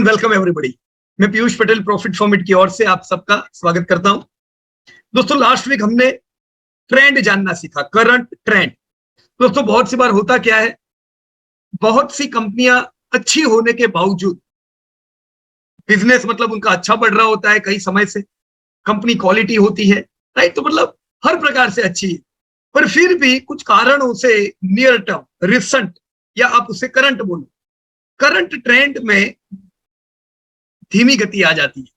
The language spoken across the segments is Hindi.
And welcome everybody. मैं पीयूष पटेल प्रॉफिट फॉर्मेट की ओर से आप सबका स्वागत करता हूं। दोस्तों, लास्ट वीक हमने ट्रेंड जानना सीखा, करंट ट्रेंड। दोस्तों, बहुत सी बार होता क्या है, बहुत सी कंपनियां अच्छी होने के बावजूद, बिजनेस मतलब उनका अच्छा बढ़ रहा होता है कई समय से, कंपनी क्वालिटी होती है, राइट, तो मतलब हर प्रकार से अच्छी है, पर फिर भी कुछ कारणों से नियर टर्म, रिसेंट या आप उसे करंट बोलो, करंट ट्रेंड में धीमी गति आ जाती है।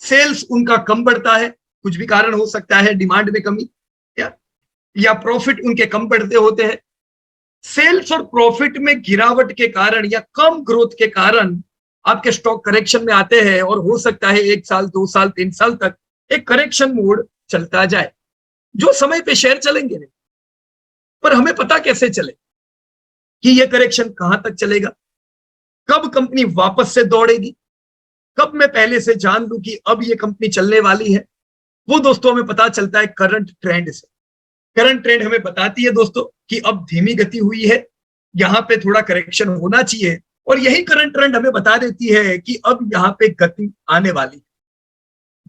सेल्स उनका कम बढ़ता है, कुछ भी कारण हो सकता है, डिमांड में कमी या प्रॉफिट उनके कम बढ़ते होते हैं। सेल्स और प्रॉफिट में गिरावट के कारण या कम ग्रोथ के कारण आपके स्टॉक करेक्शन में आते हैं और हो सकता है 1 साल 2 साल 3 साल तक एक करेक्शन मोड चलता जाए, जो समय पे शेयर चलेंगे नहीं। पर हमें पता कैसे चले कि ये करेक्शन कहां तक चलेगा, कब कंपनी वापस से दौड़ेगी, कब मैं पहले से जान लूं कि अब ये कंपनी चलने वाली है। वो दोस्तों हमें पता चलता है करंट ट्रेंड से। करंट ट्रेंड हमें बताती है दोस्तों कि अब धीमी गति हुई है, यहां पे थोड़ा करेक्शन होना चाहिए, और यही करंट ट्रेंड हमें बता देती है कि अब यहां पे गति आने वाली है,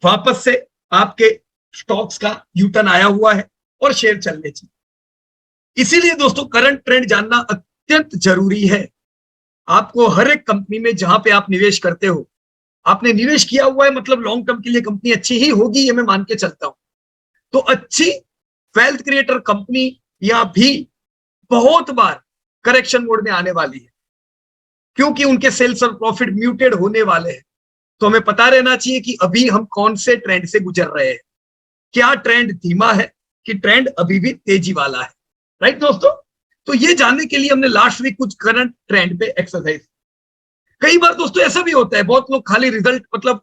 वापस से आपके स्टॉक्स का यूटर्न आया हुआ है और शेयर चलने चाहिए। इसीलिए दोस्तों करंट ट्रेंड जानना अत्यंत जरूरी है। आपको हर एक कंपनी में जहां पे आप निवेश करते हो, आपने निवेश किया हुआ है मतलब लॉन्ग टर्म के लिए कंपनी अच्छी ही होगी, ये मैं मान के चलता हूं। तो अच्छी वेल्थ क्रिएटर कंपनी या भी बहुत बार करेक्शन मोड में आने वाली है, क्योंकि उनके सेल्स और प्रॉफिट म्यूटेड होने वाले हैं। तो हमें पता रहना चाहिए कि अभी हम कौन से ट्रेंड से गुजर रहे हैं, क्या ट्रेंड धीमा है कि ट्रेंड अभी भी तेजी वाला है, राइट दोस्तों। तो ये जानने के लिए हमने लास्ट वीक कुछ करंट ट्रेंड पे एक्सरसाइज। कई बार दोस्तों ऐसा भी होता है, बहुत लोग खाली रिजल्ट मतलब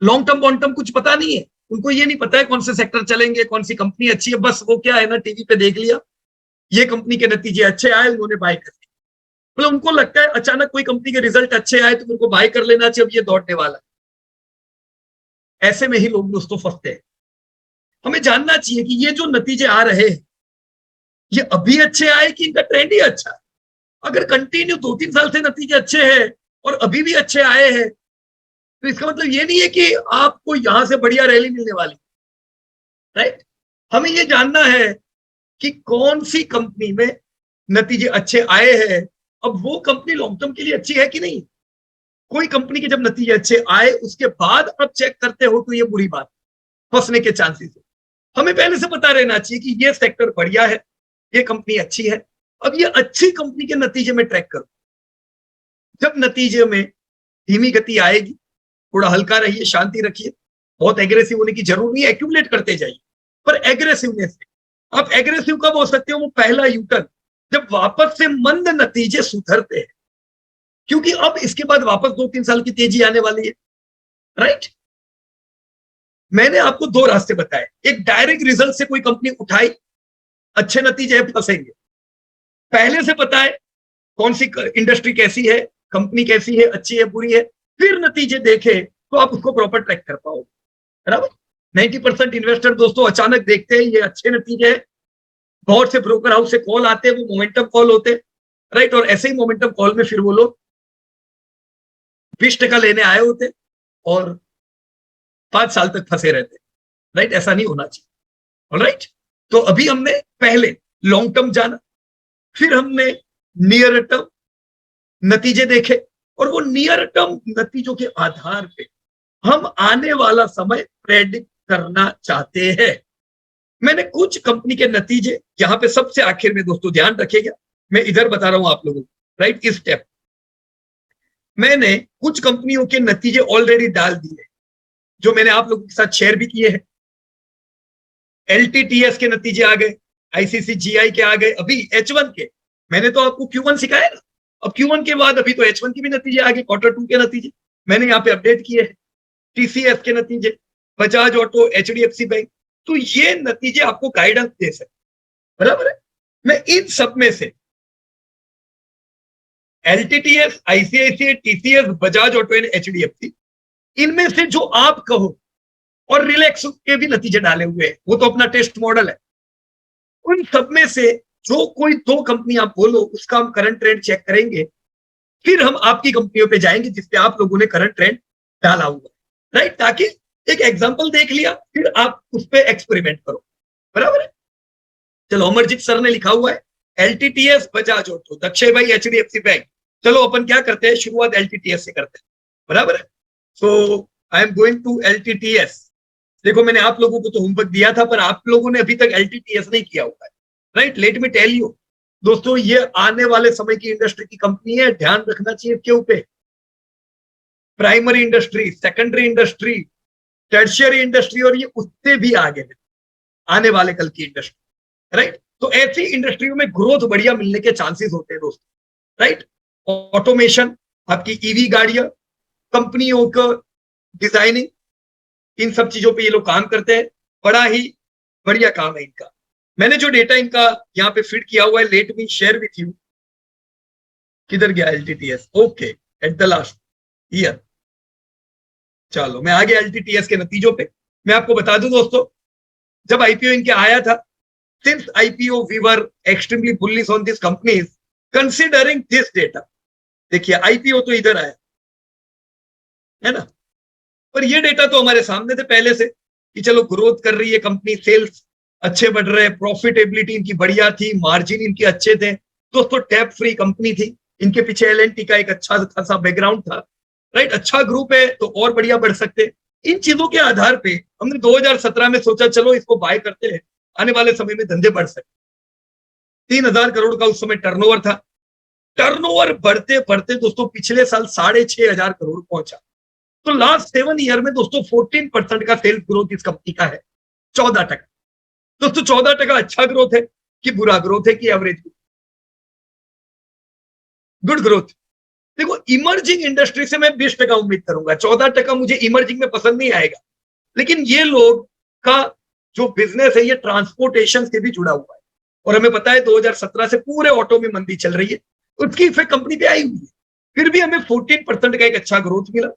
लॉन्ग टर्म बॉन्ग टर्म कुछ पता नहीं है, उनको ये नहीं पता है कौन से सेक्टर चलेंगे, कौन सी कंपनी अच्छी है, बस वो क्या है ना, टीवी पे देख लिया, ये कंपनी के नतीजे अच्छे आए, उन्होंने बाय कर लिया। मतलब उनको लगता है अचानक कोई कंपनी के रिजल्ट अच्छे आए तो मेरे को बाय कर लेना चाहिए, अब ये दौड़ने वाला है। ऐसे में ही लोग दोस्तों फंसते हैं। हमें जानना चाहिए कि ये जो नतीजे आ रहे हैं, ये अभी अच्छे आए कि इनका ट्रेंड ही अच्छा है। अगर कंटिन्यू 2-3 साल से नतीजे अच्छे हैं और अभी भी अच्छे आए हैं, तो इसका मतलब ये नहीं है कि आपको यहां से बढ़िया रैली मिलने वाली, राइट। हमें ये जानना है कि कौन सी कंपनी में नतीजे अच्छे आए हैं, अब वो कंपनी लॉन्ग टर्म के लिए अच्छी है कि नहीं। कोई कंपनी के जब नतीजे अच्छे आए उसके बाद आप चेक करते हो तो ये बुरी बात, फंसने के चांसेस है। हमें पहले से पता रहना चाहिए कि ये सेक्टर बढ़िया है, ये कंपनी अच्छी है। अब ये अच्छी कंपनी के नतीजे में ट्रैक करो। जब नतीजे में धीमी गति आएगी, थोड़ा हल्का रहिए, शांति रखिए, बहुत एग्रेसिव होने की जरूरत नहीं है, एक्यूमुलेट करते जाइए। पर एग्रेसिवनेस, आप एग्रेसिव कब हो सकते हो, वो पहला यूटर्न, जब वापस से मंद नतीजे सुधरते हैं, क्योंकि अब इसके बाद वापस 2-3 साल की तेजी आने वाली है, राइट। मैंने आपको 2 रास्ते बताए, एक डायरेक्ट रिजल्ट से कोई कंपनी उठाई, अच्छे नतीजे फंसेंगे। पहले से पता है कौन सी इंडस्ट्री कैसी है, कंपनी कैसी है, अच्छी है बुरी है, फिर नतीजे देखे तो आप उसको प्रॉपर ट्रैक कर पाओगे, बराबर। 90% इन्वेस्टर दोस्तों अचानक देखते हैं ये अच्छे नतीजे हैं, बहुत से ब्रोकर हाउस से कॉल आते हैं, वो मोमेंटम कॉल होते हैं, राइट, और ऐसे ही मोमेंटम कॉल में फिर वो लोग 20% लेने आए होते और 5 साल तक फंसे रहते, राइट। ऐसा नहीं होना चाहिए, ऑलराइट। तो अभी हमने पहले लॉन्ग टर्म जाना, फिर हमने नियर टर्म नतीजे देखे, और वो नियर टर्म नतीजों के आधार पे हम आने वाला समय प्रेडिक्ट करना चाहते हैं। मैंने कुछ कंपनी के नतीजे यहां पे सबसे आखिर में दोस्तों ध्यान रखिएगा, मैं इधर बता रहा हूं आप लोगों को, राइट। इस स्टेप मैंने कुछ कंपनियों के नतीजे ऑलरेडी डाल दिए, जो मैंने आप लोगों के साथ शेयर भी किए हैं। LTTS के नतीजे आ गए, ICCGI के आ गए, अभी H1 के मैंने तो आपको Q1 सिखाया ना, अब Q1 के बाद अभी तो H1 की भी नतीजे आ गए, Q2 के नतीजे मैंने यहाँ पे अपडेट किए हैं। TCS के नतीजे, बजाज ऑटो, HDFC बैंक, तो ये नतीजे आपको गाइडेंस दे सकते, बराबर है। मैं इन सब में से LTTS, ICICI, TCS, Bajaj auto and HDFC, इनमें से जो आप कहो, और रिलैक्स के भी नतीजे डाले हुए हैं, वो तो अपना टेस्ट मॉडल है। उन सब में से जो कोई 2 कंपनी आप बोलो, उसका हम करंट ट्रेंड चेक करेंगे फिर हम आपकी कंपनियों पे जाएंगे जिसपे आप लोगों ने करंट ट्रेंड डाला हुआ, राइट, ताकि एक एग्जांपल देख लिया फिर आप उस पर एक्सपेरिमेंट करो, बराबर है। चलो अमरजीत सर ने लिखा हुआ है एलटीटीएस, बजाज ऑटो, दक्षय भाई एचडीएफसी बैंक। चलो अपन क्या करते हैं, शुरुआत एलटीटीएस से करते हैं, बराबर है। So I am going to LTTS. देखो मैंने आप लोगों को तो होमवर्क दिया था पर आप लोगों ने अभी तक एलटीटीएस नहीं किया हुआ है, right. Let me tell you दोस्तों, ये आने वाले समय की इंडस्ट्री की कंपनी है, ध्यान रखना चाहिए क्यों पे। Primary industry, secondary industry, tertiary industry, और ये उससे भी आगे है आने वाले कल की इंडस्ट्री, राइट। तो ऐसी इंडस्ट्रियों में ग्रोथ बढ़िया मिलने के चांसेस होते हैं दोस्तों, राइट। ऑटोमेशन, आपकी ईवी गाड़ियां, कंपनियों का डिजाइनिंग, इन सब चीजों पे ये लोग काम करते हैं, बड़ा ही बढ़िया काम है इनका। मैंने जो डेटा इनका यहाँ पे फिट किया हुआ है, let me share with you. किधर गया LTTS, okay, at the last year. चलो मैं आ गया एलटीटीएस के नतीजों पे। मैं आपको बता दूं दोस्तों, जब आईपीओ इनके आया था, since IPO we were extremely bullish on this companies considering this data. देखिए आईपीओ तो इधर आया है ना, पर ये डेटा तो हमारे सामने थे पहले से कि चलो ग्रोथ कर रही है कंपनी, सेल्स अच्छे बढ़ रहे हैं, प्रॉफिटेबिलिटी इनकी बढ़िया थी, मार्जिन इनके अच्छे थे दोस्तों, टैप फ्री कंपनी थी, इनके पीछे एलएनटी का एक अच्छा खासा बैकग्राउंड था, राइट। अच्छा ग्रुप है तो और बढ़िया बढ़ सकते। इन चीजों के आधार पे हमने 2017 में सोचा चलो इसको बाय करते हैं, आने वाले समय में धंधे बढ़ सकते। 3,000 करोड़ का उस समय टर्नओवर था। टर्नओवर बढ़ते बढ़ते दोस्तों पिछले साल 6,500 करोड़ पहुंचा। तो लास्ट 7 ईयर में दोस्तों 14% का सेल्स ग्रोथ इस कंपनी का है, 14%। दोस्तों 14% अच्छा ग्रोथ है कि बुरा ग्रोथ है कि एवरेज? Good growth. देखो इमर्जिंग इंडस्ट्री से मैं 20% उम्मीद करूंगा, 14% मुझे इमर्जिंग में पसंद नहीं आएगा। लेकिन ये लोग का जो बिजनेस है ये ट्रांसपोर्टेशन से भी जुड़ा हुआ है, और हमें पता है 2017 से पूरे ऑटो में मंदी चल रही है, उसकी इफेक्ट कंपनी पे आई हुई है। फिर भी हमें 14% का एक अच्छा ग्रोथ मिला।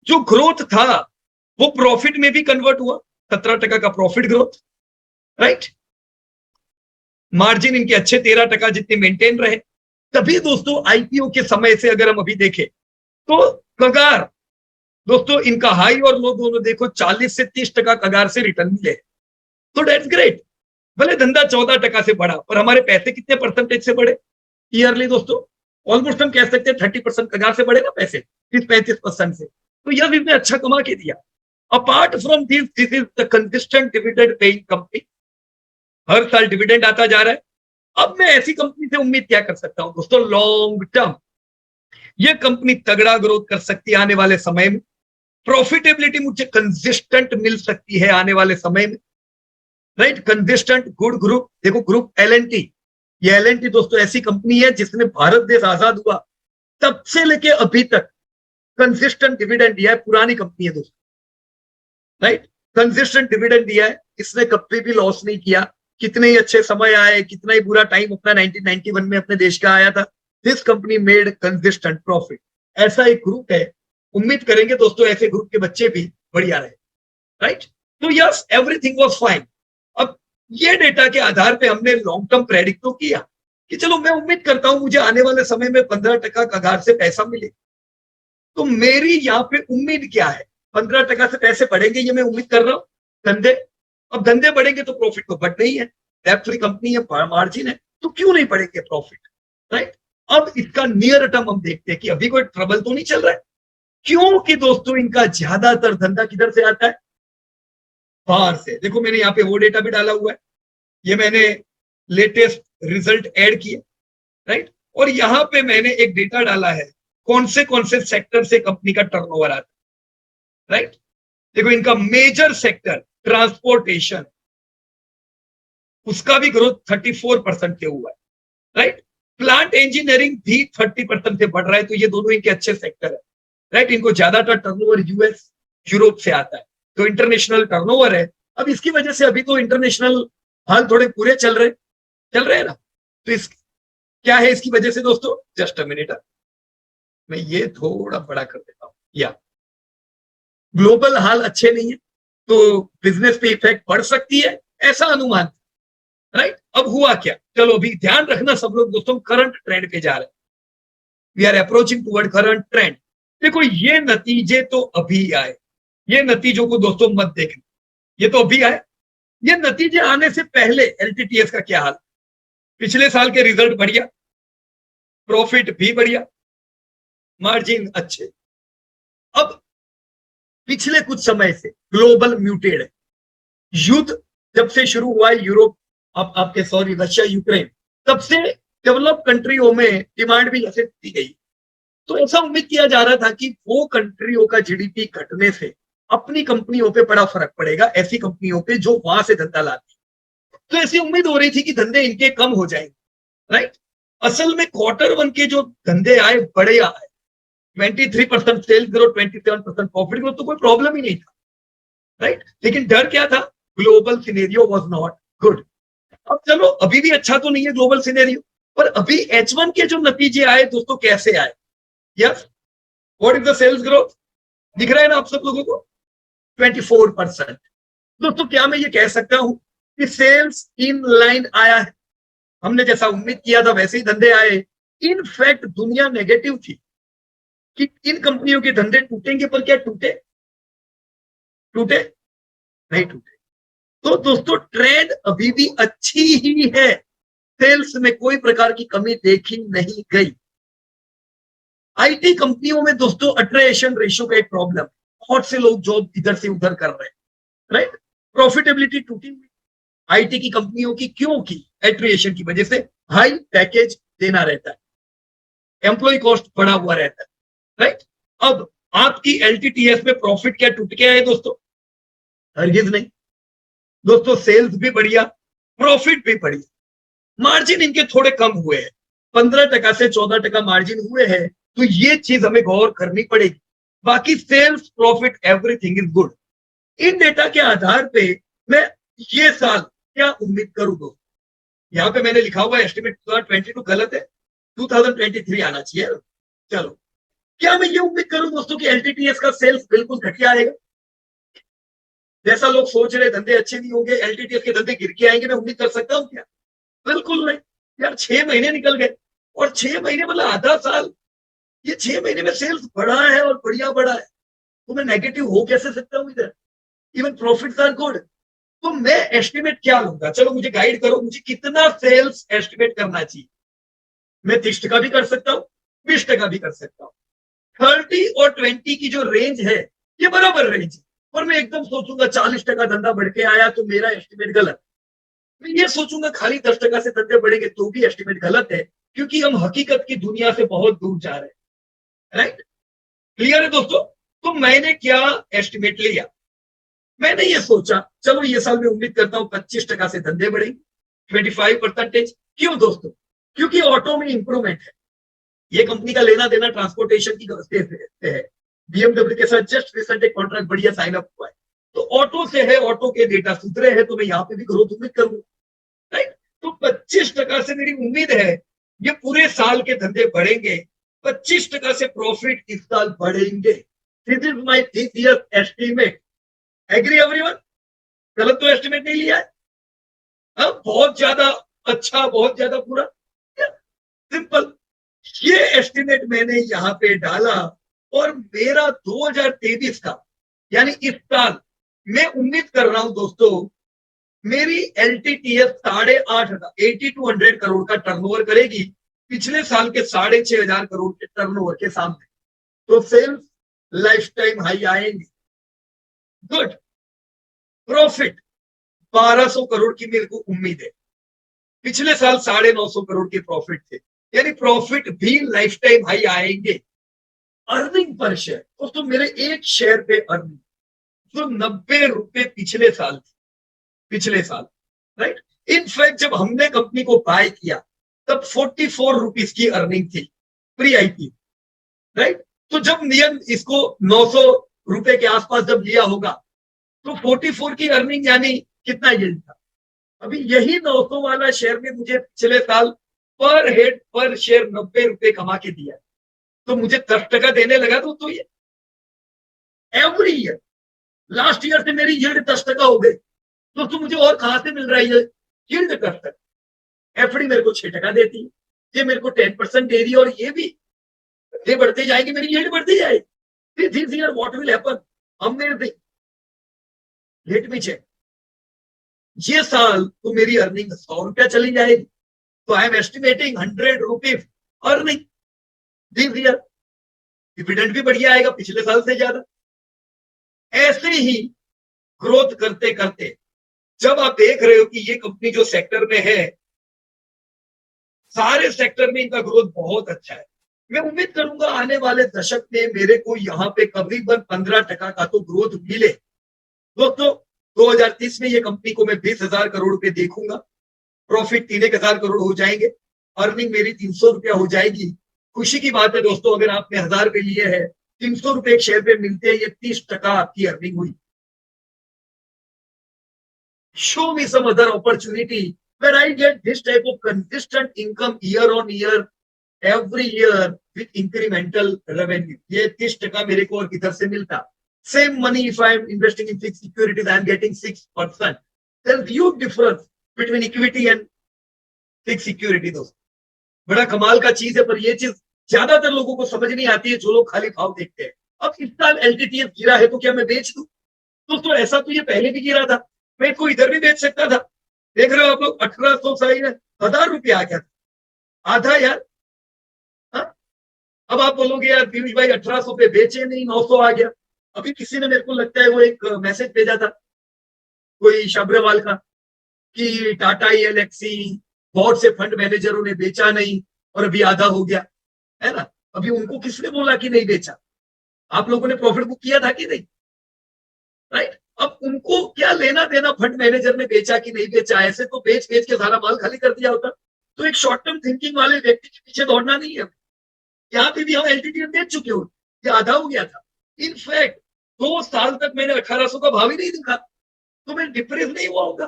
जो ग्रोथ था वो प्रॉफिट में भी कन्वर्ट हुआ, 17% का प्रॉफिट ग्रोथ, राइट। मार्जिन इनके अच्छे 13% जितने मेंटेन रहे। तभी दोस्तों आईपीओ के समय से अगर हम अभी देखें तो कगार दोस्तों इनका हाई और लो दोनों देखो, 40 से 30% कगार से रिटर्न मिले, तो डेट्स ग्रेट। भले धंधा 14% से बढ़ा पर हमारे पैसे कितने परसेंटेज से बढ़े ईयरली दोस्तों? ऑलमोस्ट हम कह सकते हैं 30% कगार से बढ़े ना पैसे, 30-35% से। तो यह इसने अच्छा कमा के दिया। Apart from this is the consistent dividend paying company, हर साल डिविडेंड आता जा रहा है। अब मैं ऐसी कंपनी से उम्मीद क्या कर सकता हूं दोस्तों? लॉन्ग टर्म ये कंपनी तगड़ा ग्रोथ कर सकती है आने वाले समय में, प्रॉफिटेबिलिटी मुझे कंसिस्टेंट मिल सकती है आने वाले समय में, राइट। कंसिस्टेंट गुड ग्रुप, देखो ग्रुप एलएनटी, ये एलएनटी दोस्तों ऐसी कंपनी है जिसने भारत देश आजाद हुआ तब से लेके अभी तक कंसिस्टेंट डिविडेंड दिया है, पुरानी कंपनी है दोस्तों, राइट। कंसिस्टेंट डिविडेंड दिया है, इसने कभी भी लॉस नहीं किया। कितने ही अच्छे समय आए, कितना ही बुरा टाइम अपना 1991 में अपने देश का आया था, this company made consistent profit. ऐसा एक ग्रुप है, उम्मीद करेंगे दोस्तों ऐसे ग्रुप के बच्चे भी बढ़िया रहे, राइट। तो यस एवरीथिंग वाज फाइन। अब ये डेटा के आधार पे हमने लॉन्ग टर्म प्रेडिक्ट तो किया कि चलो मैं उम्मीद करता हूं मुझे आने वाले समय में 15% कगार से पैसा मिले। तो मेरी यहाँ पे उम्मीद क्या है? 15% से पैसे बढ़ेंगे ये मैं उम्मीद कर रहा हूं। धंधे, अब धंधे बढ़ेंगे तो प्रॉफिट तो बढ़ नहीं है, डेब्ट फ्री कंपनी है, मार्जिन है, तो क्यों नहीं बढ़ेंगे प्रॉफिट, राइट। अब इसका नियर टर्म हम देखते हैं कि अभी कोई ट्रबल तो नहीं चल रहा है, क्योंकि दोस्तों इनका ज्यादातर धंधा किधर से आता है? बाहर से। देखो मैंने यहाँ पे वो डेटा भी डाला हुआ है, ये मैंने लेटेस्ट रिजल्ट ऐड किए, राइट। और यहाँ पे मैंने एक डेटा डाला है कौन से सेक्टर से कंपनी का टर्नओवर आता है, राइट। देखो इनका मेजर सेक्टर ट्रांसपोर्टेशन, उसका भी ग्रोथ 34% से हुआ है, राइट। प्लांट इंजीनियरिंग भी 30% से बढ़ रहा है, तो ये दोनों इनके अच्छे सेक्टर है, राइट। इनको ज्यादातर टर्नओवर यूएस यूरोप से आता है, तो इंटरनेशनल टर्नओवर है। अब इसकी वजह से अभी तो इंटरनेशनल हाल थोड़े पूरे चल रहे हैं ना, तो इस क्या है इसकी वजह से दोस्तों? जस्ट अ मिनट, मैं ये थोड़ा बड़ा कर देता हूं। या ग्लोबल हाल अच्छे नहीं है तो बिजनेस पे इफेक्ट पड़ सकती है, ऐसा अनुमान, राइट। अब हुआ क्या? चलो अभी ध्यान रखना सब लोग दोस्तों, करंट ट्रेंड पे जा रहे हैं। We are approaching toward current trend. देखो ये नतीजे तो अभी आए, ये नतीजों को दोस्तों मत देखना, ये तो अभी आए। ये नतीजे आने से पहले एलटीटीएस का क्या हाल, पिछले साल के रिजल्ट बढ़िया, प्रॉफिट भी बढ़िया, मार्जिन अच्छे। अब पिछले कुछ समय से ग्लोबल म्यूटेड है, युद्ध जब से शुरू हुआ है यूरोप, आपके सॉरी रशिया यूक्रेन, तब से डेवलप कंट्रियों में डिमांड भी ऐसे दी गई। तो ऐसा उम्मीद किया जा रहा था कि वो कंट्रियों का जीडीपी घटने से अपनी कंपनियों पे बड़ा फर्क पड़ेगा, ऐसी कंपनियों पे जो वहां से धंधा लाती। तो ऐसी उम्मीद हो रही थी कि धंधे इनके कम हो जाएंगे, राइट। असल में Q1 के जो धंधे आए बड़े आए, 23% सेल्स ग्रोथ, 27% प्रॉफिट ग्रोथ, तो कोई प्रॉब्लम ही नहीं था, राइट। लेकिन डर क्या था, global scenario was not good. अब चलो अभी भी अच्छा तो नहीं है ग्लोबल सिनेरियो, पर अभी H1 के जो नतीजे आए दोस्तों कैसे आए, yes, what is the sales growth, दिख रहा है ना आप सब लोगों को, 24%। दोस्तों क्या मैं ये कह सकता हूं कि सेल्स इन लाइन आया है, हमने जैसा उम्मीद किया था वैसे ही धंधे आए। इनफैक्ट दुनिया नेगेटिव थी कि इन कंपनियों के धंधे टूटेंगे, पर क्या टूटे, टूटे नहीं टूटे। तो दोस्तों ट्रेंड अभी भी अच्छी ही है, सेल्स में कोई प्रकार की कमी देखी नहीं गई। आईटी कंपनियों में दोस्तों अट्रेशन रेशियो का एक प्रॉब्लम, बहुत से लोग जॉब इधर से उधर कर रहे हैं, राइट। प्रॉफिटेबिलिटी टूटी हुई आईटी की कंपनियों की, क्यों की, एट्रिएशन की वजह से हाई पैकेज देना रहता है, एम्प्लॉय कॉस्ट बढ़ा हुआ रहता है, राइट। अब आपकी एलटीटीएस में प्रॉफिट क्या टूट गया है दोस्तों, हरगिज नहीं दोस्तों, सेल्स भी बढ़िया, प्रॉफिट भी बढ़िया, मार्जिन इनके थोड़े कम हुए हैं, 15% से 14% मार्जिन हुए हैं, तो ये चीज हमें गौर करनी पड़ेगी। बाकी sales profit everything is good. इन डेटा के आधार पे मैं ये साल क्या उम्मीद करूं दोस्तों, यहां पे मैंने लिखा हुआ एस्टिमेट 2022 गलत है, 2023 आना चाहिए। चलो क्या मैं ये उम्मीद करूं दोस्तों कि एलटीटीएस का सेल्स बिल्कुल घटिया आएगा, जैसा लोग सोच रहे धंधे अच्छे नहीं होंगे, एलटीटीएस के धंधे गिर के आएंगे, मैं उम्मीद कर सकता हूं क्या, बिल्कुल नहीं यार। 6 महीने निकल गए, और 6 महीने मतलब आधा साल, ये 6 महीने में सेल्स बढ़ा है और बढ़िया बढ़ा है, तो मैं नेगेटिव हो कैसे सकता हूं इधर, इवन प्रॉफिट्स आर गुड। तो मैं एस्टिमेट क्या लूंगा, चलो मुझे गाइड करो, मुझे कितना सेल्स एस्टिमेट करना चाहिए। मैं 30% भी कर सकता हूँ, 20% भी कर सकता हूँ, 30 और 20 की जो रेंज है ये बराबर रेंज है। और मैं एकदम सोचूंगा 40% धंधा बढ़ के आया तो मेरा एस्टिमेट गलत, मैं ये सोचूंगा खाली 10% से धंधे बढ़ेंगे तो भी एस्टिमेट गलत है, क्योंकि हम हकीकत की दुनिया से बहुत दूर जा रहे हैं, राइट। क्लियर है दोस्तों। तो मैंने क्या एस्टिमेट लिया, मैंने ये सोचा चलो ये साल में उम्मीद करता हूं 25% से धंधे बढ़ेंगे, 25%। क्यों दोस्तों, क्योंकि ऑटो में इंप्रूवमेंट है, ये कंपनी का लेना देना ट्रांसपोर्टेशन की से है, बीएमडब्ल्यू के साथ जस्ट रिसेंट एक कॉन्ट्रैक्ट बढ़िया साइन अप हुआ है, तो ऑटो से है, ऑटो के डेटा सुधरे हैं, तो मैं यहाँ पे भी ग्रोथ उम्मीद करूंगा, राइट। तो 25% से मेरी उम्मीद है ये पूरे साल के धंधे बढ़ेंगे, 25% से प्रॉफिट इस साल बढ़ेंगे। This is my this year estimate. Agree everyone, गलत तो एस्टिमेट नहीं लिया है, बहुत ज्यादा अच्छा, बहुत ज्यादा बुरा, सिंपल। ये एस्टिमेट मैंने यहाँ पे डाला, और मेरा 2023 का यानी इस साल मैं उम्मीद कर रहा हूं दोस्तों मेरी एलटीटीएस 8,500 8200 करोड़ का टर्नओवर करेगी, पिछले साल के 6,500 करोड़ के टर्नओवर के सामने। तो सेल्स लाइफ टाइम हाई आएंगे, गुड। प्रॉफिट 1,200 करोड़ की मेरे को उम्मीद है, पिछले साल 950 करोड़ के प्रॉफिट थे, यानी प्रॉफिट भी लाइफ टाइम हाई आएंगे। अर्निंग पर शेयर दोस्तों, मेरे एक शेयर पे अर्निंग जो 90 रुपए पिछले साल थी, पिछले साल, राइट। इनफैक्ट जब हमने कंपनी को बाय किया तब 44 रुपीज की अर्निंग थी प्री आईपी, राइट। तो जब नियम इसको 900 रुपए के आसपास जब लिया होगा तो 44 की अर्निंग यानी कितना यील्ड था। अभी यही 900 वाला शेयर में मुझे पिछले साल पर हेड पर शेयर 90 रुपए कमा के दिया, तो मुझे 10% देने लगा तो ये एवरी ईयर, लास्ट ईयर से मेरी यील्ड 10% हो गई दोस्तों। मुझे और कहां से मिल रहा है ये यील्ड 10%, एफडी मेरे को 6% देती है, ये मेरे को 10% दे रही है, और ये भी ये बढ़ते जाएंगे, मेरी यील्ड बढ़ती जाएगी। This year what will happen, हमने लेट मी चेक, ये साल तो मेरी अर्निंग 100 रुपया चली जाएगी, तो I am estimating 100 rupees earning this year. Dividend भी बढ़िया आएगा पिछले साल से ज्यादा। ऐसे ही ग्रोथ करते करते जब आप देख रहे हो कि ये कंपनी जो सेक्टर में है, सारे सेक्टर में इनका ग्रोथ बहुत अच्छा है, मैं उम्मीद करूंगा आने वाले दशक में मेरे को यहाँ पे करीबन 15% का तो ग्रोथ मिले। दोस्तों 2030 में ये कंपनी को मैं 20,000 करोड़ रुपए देखूंगा, प्रॉफिट 3,000 करोड़ हो जाएंगे, अर्निंग मेरी 300 रुपया हो जाएगी। खुशी की बात है दोस्तों, अगर आपने 1,000 रुपए लिए है, 300 रुपए एक शेयर पे मिलते हैं, ये 30% आपकी अर्निंग हुई। Show me some other opportunity where I get this type of consistent income year on year, every year with incremental revenue. ये 30% मेरे को और किधर से मिलता? Same money if I am investing in fixed securities, I am getting 6%. There's huge difference between equity and fixed security दोस्तों। बड़ा कमाल का चीज है, पर ये चीज ज्यादातर लोगों को समझ नहीं आती है, जो लोग खाली भाव देखते हैं। अब इस साल एलटीटीएफ गिरा है तो क्या मैं बेच दूं? दोस्तों ऐसा तो ये पहले भी गिरा था, मैं इसको इधर भी बेच सकता था। देख रहे हो आप लोग, 1800 सही है, 1,000 रुपया आ गया था, आधा यार। हा? अब आप बोलोगे यार पीयूष भाई 1800 पे बेचे नहीं, 900 आ गया। अभी किसी ने, मेरे को लगता है वो एक मैसेज भेजा था कोई शाबरेवाल का, कि टाटा एलएक्सी बहुत से फंड मैनेजरों ने बेचा नहीं और अभी आधा हो गया, है ना। अभी उनको किसने बोला कि नहीं बेचा? आप लोगों ने प्रॉफिट बुक किया था कि नहीं? राइट। अब उनको क्या लेना देना फंड मैनेजर ने बेचा कि नहीं बेचा, ऐसे तो बेच बेच के सारा माल खाली कर दिया होता। तो एक शॉर्ट टर्म थिंकिंग वाले व्यक्ति के पीछे दौड़ना नहीं है। यहाँ पे भी हम एलटीटीएफ बेच चुके हो, ये आधा हो गया था। इनफैक्ट 2 साल तक मैंने 1800 का भाव ही नहीं दिखा, तो मैं डिप्रेस नहीं हुआ होगा,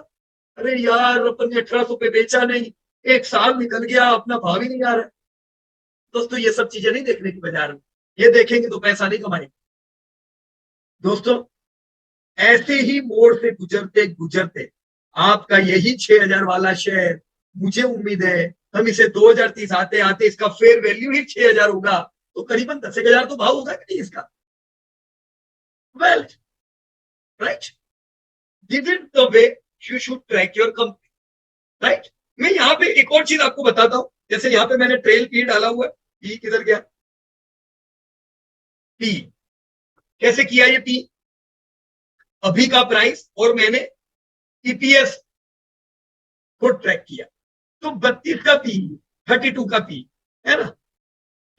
अरे यार अपन ने 1800 पे बेचा नहीं, एक साल निकल गया, अपना भाव ही नहीं आ रहा। दोस्तों ये सब चीजें नहीं देखने की बाजार में, ये देखेंगे तो पैसा नहीं कमाएंगे। दोस्तों ऐसे ही मोड़ से गुजरते गुजरते आपका यही 6,000 वाला शेयर, मुझे उम्मीद है हम इसे 2030 आते आते इसका फेयर वैल्यू ही 6,000 होगा, तो करीबन 10,000 तो भाव होगा कि नहीं इसका? Well right, this is the way you should track your company, right. मैं यहाँ पे एक और चीज आपको बताता हूं, जैसे यहाँ पे मैंने ट्रेल पी डाला हुआ है, पी किधर गया? पी कैसे किया ये पी? अभी का प्राइस और मैंने ईपीएस को ट्रैक किया, तो 32 का पी, 32 का पी है ना,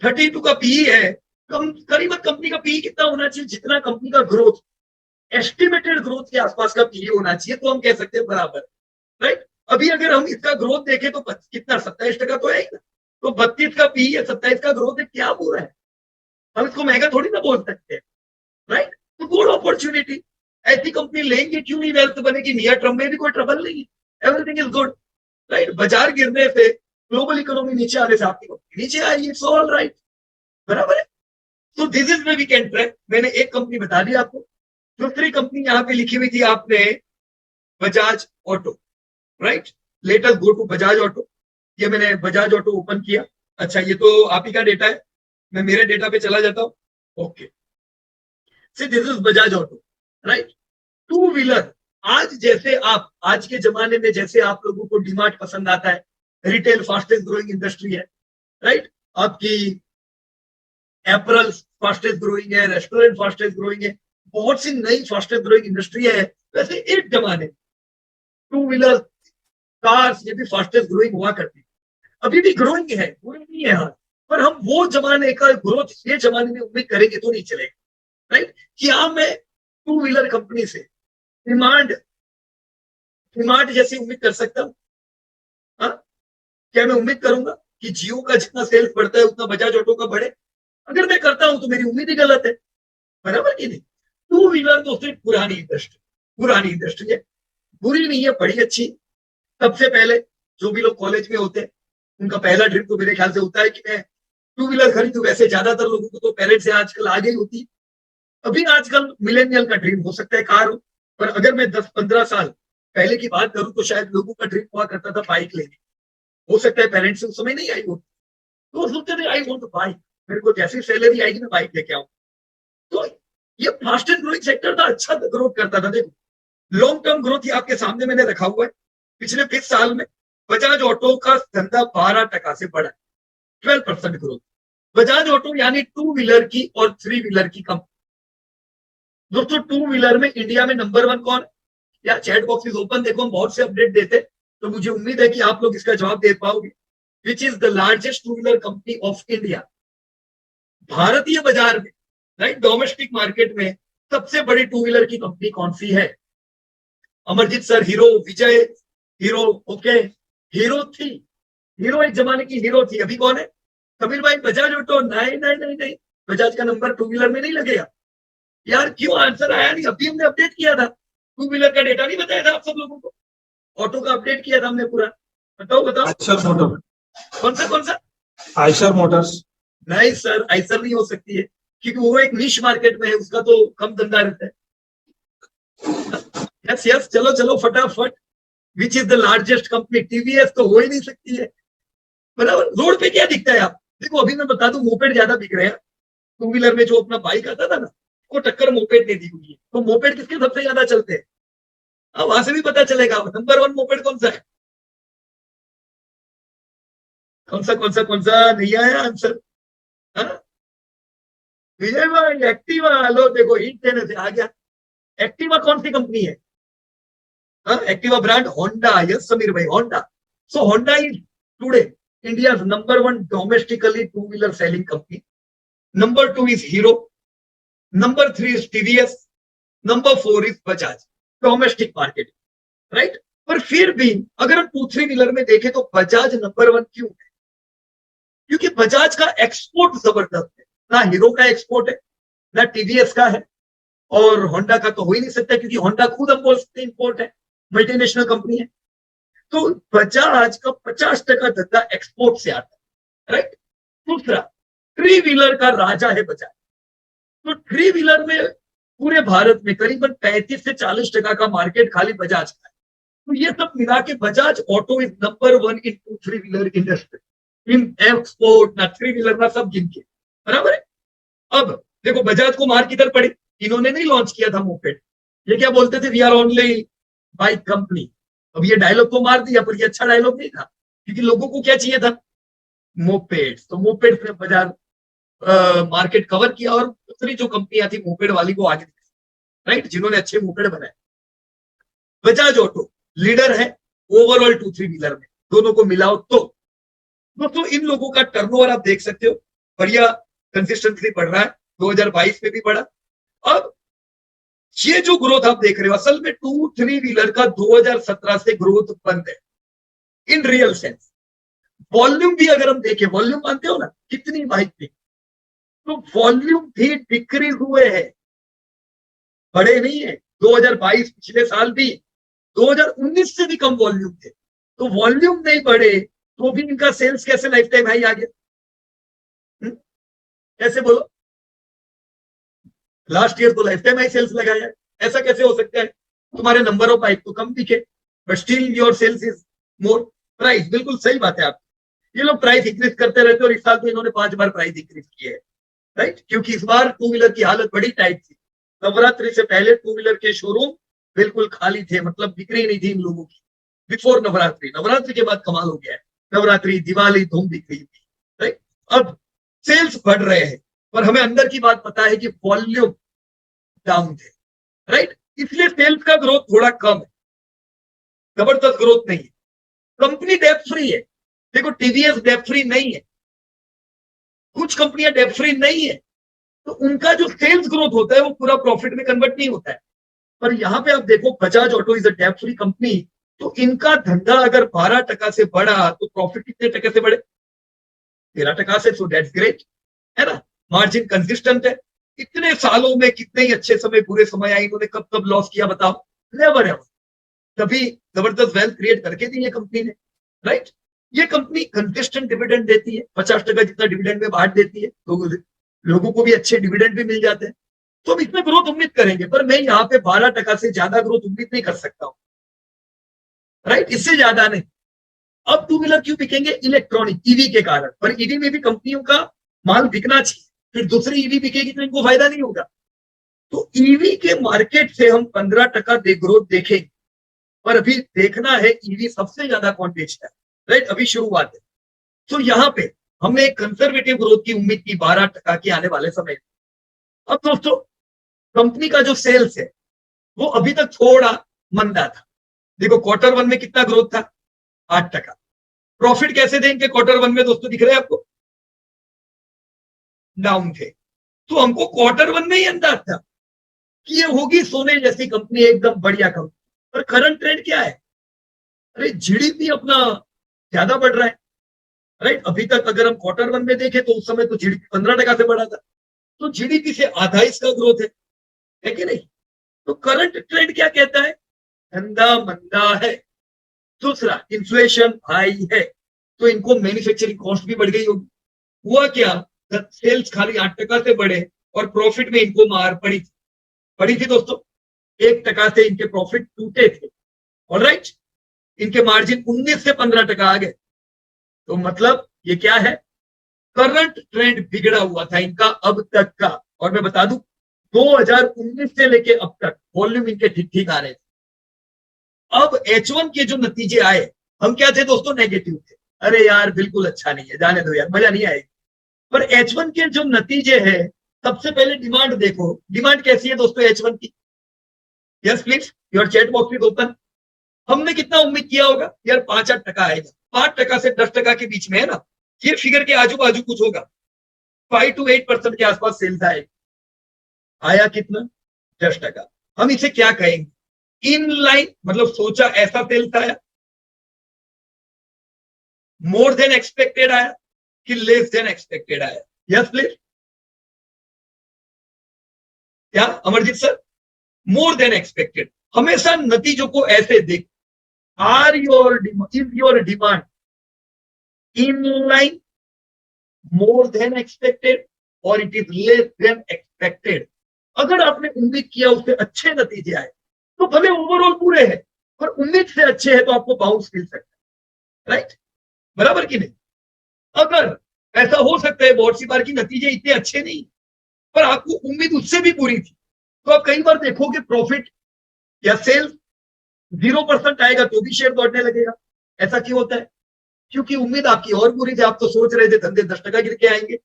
32 का पी है। करीबन कंपनी का पी कितना होना चाहिए? जितना कंपनी का ग्रोथ, एस्टिमेटेड ग्रोथ के आसपास का पी होना चाहिए, तो हम कह सकते हैं बराबर, राइट। अभी अगर हम इसका ग्रोथ देखें तो कितना, 27% तो है ही ना, तो 32 का पी है, 27 का ग्रोथ है, क्या बुरा है? हम इसको महंगा थोड़ी ना बोल सकते हैं, राइट। तो गुड अपॉर्चुनिटी, ऐसी कंपनी लेंगे क्यों नहीं, वेल्थ बनेगी, नियर टर्म में भी कोई ट्रबल नहीं है, एवरीथिंग इज गुड, राइट। बाजार गिरने से, ग्लोबल इकोनॉमी नीचे आने से आपकी कंपनी नीचे आई, इट्स ऑल राइट, बराबर है। तो this is way we can track. मैंने एक कंपनी बता दी आपको, दूसरी कंपनी यहाँ पे लिखी हुई थी आपने, Bajaj auto, right. Let us go to Bajaj auto. ये मैंने बजाज ऑटो ओपन किया, अच्छा ये तो आप ही का डेटा है, मैं मेरे डेटा पे चला जाता हूँ। Okay, see this is Bajaj auto, right. Two wheeler, आज जैसे आप, आज के जमाने में जैसे आप लोगों को डीमार्ट पसंद आता है, रिटेल फास्टेस्ट ग्रोइंग इंडस्ट्री है, राइट। आपकी एपरल फास्टेस्ट ग्रोइंग है, रेस्टोरेंट फास्टेस्ट ग्रोइंग है, बहुत सी नई फास्टेस्ट ग्रोइंग इंडस्ट्री है। वैसे एक जमाने टू व्हीलर कार्स ये भी फास्टेस्ट ग्रोइंग हुआ करती, अभी भी ग्रोइंग है, पूरी नहीं है हाँ, पर हम वो जमाने का ग्रोथ ये जमाने में उम्मीद करेंगे तो नहीं चलेगा, राइट। क्या मैं टू व्हीलर कंपनी से डिमांड डिमांड जैसी उम्मीद कर सकता हूँ? हाँ, क्या मैं उम्मीद करूंगा कि जियो का जितना सेल्स बढ़ता है उतना बजाज ऑटो का बढ़े? अगर मैं करता हूं तो मेरी उम्मीद ही गलत है, बराबर की नहीं। टू व्हीलर दोस्तों पुरानी इंडस्ट्री है, बुरी नहीं है, बड़ी अच्छी। सबसे पहले जो भी लोग कॉलेज में होते हैं उनका पहला ड्रीम तो मेरे ख्याल से होता है कि मैं टू व्हीलर खरीदूं। वैसे ज्यादातर लोगों को तो पेरेंट्स से आजकल आ गई होती है, अभी आजकल मिलेनियल का ड्रीम हो सकता है कार हो, पर अगर मैं 10-15 साल पहले की बात करूं तो शायद लोगों का ड्रीम हुआ करता था बाइक लेने। हो सकता है पेरेंट्स से उस समय नहीं आई हो, तो सोचते थे आई वांट टू बाइक, मेरे को जैसी सैलरी आएगी मैं बाइक लेके आऊँ। तो ये फास्ट एंड ग्रोइंग सेक्टर था, अच्छा ग्रोथ करता था। देखो लॉन्ग टर्म ग्रोथ ही आपके सामने मैंने रखा हुआ है। पिछले 20 साल में बजाज ऑटो का धंधा 12% से बढ़ा, 12% ग्रोथ। बजाज ऑटो यानी टू व्हीलर की और थ्री व्हीलर की कंपनी। दोस्तों टू व्हीलर में इंडिया में नंबर 1 कौन है? या चैट बॉक्स इज ओपन, देखो हम बहुत से अपडेट देते, तो मुझे उम्मीद है कि आप लोग इसका जवाब दे पाओगे। Which is the largest two wheeler company of India? भारतीय बाजार में, राइट, डोमेस्टिक मार्केट में सबसे बड़ी टू व्हीलर की कंपनी कौन सी है? अमरजीत सर, हीरो, विजय, हीरो, ओके, हीरो थी, हीरो एक जमाने की हीरो थी, अभी कौन है? कबीर भाई बजाज ऑटो, नहीं नहीं नहीं नहीं, बजाज का नंबर टू व्हीलर में नहीं लगेगा यार। क्यों आंसर आया नहीं? अभी हमने अपडेट किया था, टू व्हीलर का डेटा नहीं बताया था आप सब लोगों को, ऑटो का अपडेट किया था हमने पूरा। बताओ बताओ। आयशर मोटर, कौन सा? आयशर मोटर्स। नहीं सर, ऐसा नहीं हो सकती है, क्योंकि वो एक निश मार्केट में है, उसका तो कम धंधा रहता है। यस यस, चलो चलो फटाफट। Which is the largest company? TVS तो हो ही नहीं सकती है, बराबर। रोड पे क्या दिखता है आप देखो, अभी मैं बता दूं, मोपेड ज्यादा बिक रहे हैं। टू व्हीलर में जो अपना बाइक आता था ना, वो टक्कर मोपेड ने दी हुई है। तो मोपेड किसके सबसे ज्यादा चलते हैं? अब वहां से भी पता चलेगा नंबर 1 मोपेड कौन सा है। कौन सा नहीं आया आंसर? हाँ? विजय भाई एक्टिवा, लो देखो हिंट देने से आ गया। एक्टिवा कौन सी कंपनी है? हाँ, Activa brand Honda. Yes Sameer भाई, Honda. So Honda is today India number 1 domestically two wheeler selling company. Number 2 is Hero, number 3 is TVS, number 4 is Bajaj, domestic market, right. पर फिर भी अगर हम टू थ्री व्हीलर में देखें तो बजाज नंबर 1 क्यों है? क्योंकि बजाज का एक्सपोर्ट जबरदस्त है। ना हीरो का एक्सपोर्ट है, ना टीवीएस का है, और होंडा का तो हो ही नहीं सकता, क्योंकि होंडा खुद हम बोल सकते इंपोर्ट है, मल्टीनेशनल कंपनी है। तो बजाज का 50% धंधा एक्सपोर्ट से आता है, राइट। दूसरा, थ्री व्हीलर का राजा है बजाज। तो थ्री व्हीलर में पूरे भारत में करीबन 35 से 40% का मार्केट खाली बजाज का है। तो ये सब मिला के Bajaj auto is number 1 in two three wheeler industry, in export, ना थ्री व्हीलर ना सब गिन के, बराबर है। अब देखो बजाज को मार किधर पड़ी? इन्होंने नहीं लॉन्च किया था मोपेड। ये क्या बोलते थे? We are only bike company. अब ये डायलॉग तो मार दिया, पर ये अच्छा डायलॉग नहीं था, क्योंकि लोगों को क्या चाहिए था? मोपेड। तो मोपेड से बजाज मार्केट कवर किया, और दूसरी जो कंपनियां थी मोपेड वाली को आगे, राइट, जिन्होंने अच्छे मोपेड बनाए। बजाज ऑटो लीडर है ओवरऑल टू थ्री व्हीलर में, दोनों को मिलाओ तो। दोस्तों इन लोगों का टर्नओवर आप देख सकते हो, बढ़िया कंसिस्टेंटली बढ़ रहा है, 2022 में भी बढ़ा। अब ये जो ग्रोथ आप देख रहे हो, असल में टू थ्री व्हीलर का 2017 से ग्रोथ बंद है इन रियल सेंस। वॉल्यूम भी अगर हम देखें, वॉल्यूम मानते हो ना कितनी बाइक थी, तो वॉल्यूम भी डिक्रीज हुए हैं, बड़े नहीं है। 2022 पिछले साल भी, 2019 से भी कम वॉल्यूम थे। तो वॉल्यूम नहीं बढ़े तो भी इनका सेल्स कैसे लाइफ टाइम हाई आ गया? कैसे बोलो? लास्ट ईयर तो लाइफ टाइम हाई सेल्स लगाया, ऐसा कैसे हो सकता है? तुम्हारे नंबर ऑफ बाइक तो कम दिखे, but still your sales is more. Price, बिल्कुल सही बात है आप। ये लोग प्राइस इंक्रीज करते रहते हैं, और इस साल तो इन्होंने 5 बार प्राइस इंक्रीज किए है, राइट। क्योंकि इस बार टू व्हीलर की हालत बड़ी टाइट थी। नवरात्रि से पहले टू व्हीलर के शोरूम बिल्कुल खाली थे, मतलब बिक्री नहीं थी इन लोगों की। बिफोर नवरात्रि, नवरात्रि के बाद कमाल हो गया है, नवरात्रि दिवाली धूम दिख रही थी, राइट। अब सेल्स बढ़ रहे हैं, पर हमें अंदर की बात पता है कि वॉल्यूम डाउन थे, राइट। इसलिए सेल्स का ग्रोथ थोड़ा कम है, जबरदस्त ग्रोथ नहीं है। कंपनी डेट फ्री है, देखो टीवीएस डेट फ्री नहीं है, कुछ कंपनियां डेट फ्री नहीं है, तो उनका जो सेल्स ग्रोथ होता है वो पूरा प्रॉफिट में कन्वर्ट नहीं होता है। पर यहां पे आप देखो Bajaj auto is a debt free company, तो इनका धंधा अगर 12% से बढ़ा तो प्रॉफिट कितने टके से बढ़े? 13% से। सो दैट्स ग्रेट, है ना। मार्जिन कंसिस्टेंट है, इतने सालों में कितने ही अच्छे समय बुरे समय आए, इन्होंने कब कब लॉस किया बताओ? Never ever. तभी जबरदस्त वेल्थ क्रिएट करके दी ये कंपनी ने, राइट। ये कंपनी कंसिस्टेंट डिविडेंड देती है, 50% जितना डिविडेंड में बांट देती है, तो लोगों को भी अच्छे डिविडेंड भी मिल जाते हैं। तो हम इसमें ग्रोथ उम्मीद करेंगे, पर मैं यहाँ पे 12% से ज्यादा ग्रोथ उम्मीद नहीं कर सकता हूँ, राइट, इससे ज्यादा नहीं। अब टू व्हीलर क्यों बिकेंगे? इलेक्ट्रॉनिक ईवी के कारण। पर ईवी में भी कंपनियों का माल बिकना चाहिए, फिर दूसरी ईवी बिकेगी तो इनको फायदा नहीं होगा। तो ईवी के मार्केट से हम 15% ग्रोथ देखेंगे, और अभी देखना है ईवी सबसे ज्यादा कौन बेचता है, राइट? अभी शुरुआत है। तो यहाँ पे हमने एक कंजर्वेटिव ग्रोथ की उम्मीद की 12% की आने वाले समय। अब दोस्तों, कंपनी का जो सेल्स है वो अभी तक थोड़ा मंदा था। देखो क्वार्टर वन में कितना ग्रोथ था, 8%। प्रॉफिट कैसे देंगे क्वार्टर वन में दोस्तों, दिख रहे हैं आपको? डाउन थे। तो हमको क्वार्टर वन में ही अंदाज था कि ये होगी सोने जैसी कंपनी, एकदम बढ़िया कंपनी। पर करंट ट्रेंड क्या है? अरे जीडीपी अपना ज्यादा बढ़ रहा है, राइट? अभी तक अगर हम क्वार्टर वन में देखें तो उस समय तो जीडीपी 15% से बढ़ा था, तो जीडीपी से आधा इसका ग्रोथ है कि नहीं? तो करंट ट्रेंड क्या कहता है? धंधा मंदा है। दूसरा, इन्फ्लेशन हाई है, तो इनको मैन्युफैक्चरिंग कॉस्ट भी बढ़ गई होगी। हुआ क्या, सेल्स खाली 8% से बढ़े और प्रॉफिट में इनको मार पड़ी थी दोस्तों। 1% से इनके प्रॉफिट टूटे थे, ऑलराइट? इनके मार्जिन 19 से 15% आ गए। तो मतलब ये क्या है? करंट ट्रेंड बिगड़ा हुआ था इनका अब तक का। और मैं बता दूं, 2019 से लेके अब तक वॉल्यूम इनके ठीक ठीक आ रहे थे। अब H1 के जो नतीजे आए, हम क्या थे दोस्तों? नेगेटिव थे। अरे यार बिल्कुल अच्छा नहीं है, जाने दो यार, मजा नहीं आएगी। पर H1 के जो नतीजे हैं, सबसे पहले डिमांड देखो। डिमांड कैसी है दोस्तों H1 की? Yes please, your chat box is open. हमने कितना उम्मीद किया होगा यार? 5-8% आएगा। 5% से 10% के बीच में है ना, ये फिगर के आजू बाजू कुछ होगा। 5 to 8% के आसपास सेल्स आएगा। आया कितना? 10%। हम इसे क्या कहेंगे? इन लाइन, मतलब सोचा ऐसा सेल्स आया, मोर देन एक्सपेक्टेड आया, कि लेस देन एक्सपेक्टेड आया? यस प्लीज, क्या Amarjeet sir? More than expected. हमेशा नतीजों को ऐसे देख, are your is your demand in line, more than expected, और it is less than expected? अगर आपने उम्मीद किया उससे अच्छे नतीजे आए तो भले ओवरऑल पूरे हैं, पर उम्मीद से अच्छे हैं तो आपको बाउंस मिल सकता है, राइट? बराबर कि नहीं? अगर ऐसा हो सकता है बहुत सी बार की नतीजे इतने अच्छे नहीं, पर आपको उम्मीद उससे भी पूरी थी, तो आप कई बार देखोगे प्रॉफिट या सेल्स 0% आएगा तो भी शेयर दौड़ने लगेगा। ऐसा क्यों होता है? क्योंकि उम्मीद आपकी और बुरी थी, आप तो सोच रहे थे धंधे 10% गिर के आएंगे।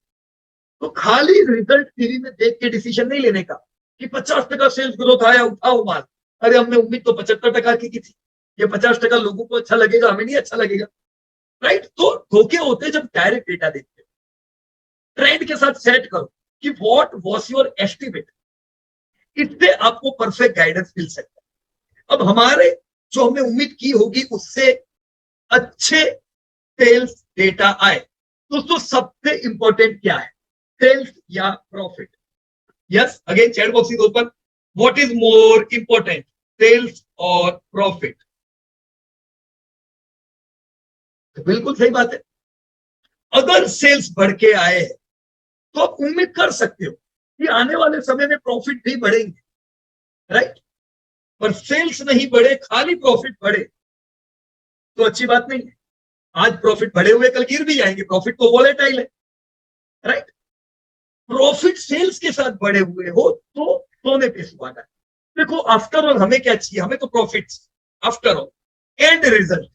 तो खाली रिजल्ट टीवी में देख के डिसीजन नहीं लेने का कि 50% सेल्स ग्रोथ आया, उठाओ माल। अरे हमने उम्मीद तो 75% की थी, ये 50% लोगों को अच्छा लगेगा, हमें नहीं अच्छा लगेगा, राइट? तो धोखे होते जब डायरेक्ट डेटा देखते। ट्रेंड के साथ सेट करो कि व्हाट वाज योर एस्टिमेट, इससे आपको परफेक्ट गाइडेंस मिल सकता है। अब हमारे जो हमने उम्मीद की होगी उससे अच्छे सेल्स डेटा आए, दोस्तों सबसे इंपॉर्टेंट क्या है? सेल्स या profit? Yes, again chat box is open. What is more important, sales और प्रॉफिट? तो बिल्कुल सही बात है। अगर सेल्स बढ़ के आए तो आप उम्मीद कर सकते हो कि आने वाले समय में प्रॉफिट भी बढ़ेंगे, राइट? पर सेल्स नहीं बढ़े, खाली प्रॉफिट बढ़े तो अच्छी बात नहीं है। आज प्रॉफिट बढ़े हुए कल गिर भी जाएंगे, प्रॉफिट तो वॉलेटाइल है, राइट? प्रॉफिट सेल्स के साथ बढ़े हुए हो तो सोने पे सुहागा है। देखो आफ्टर ऑल हमें क्या चाहिए? हमें तो profit after all, and result.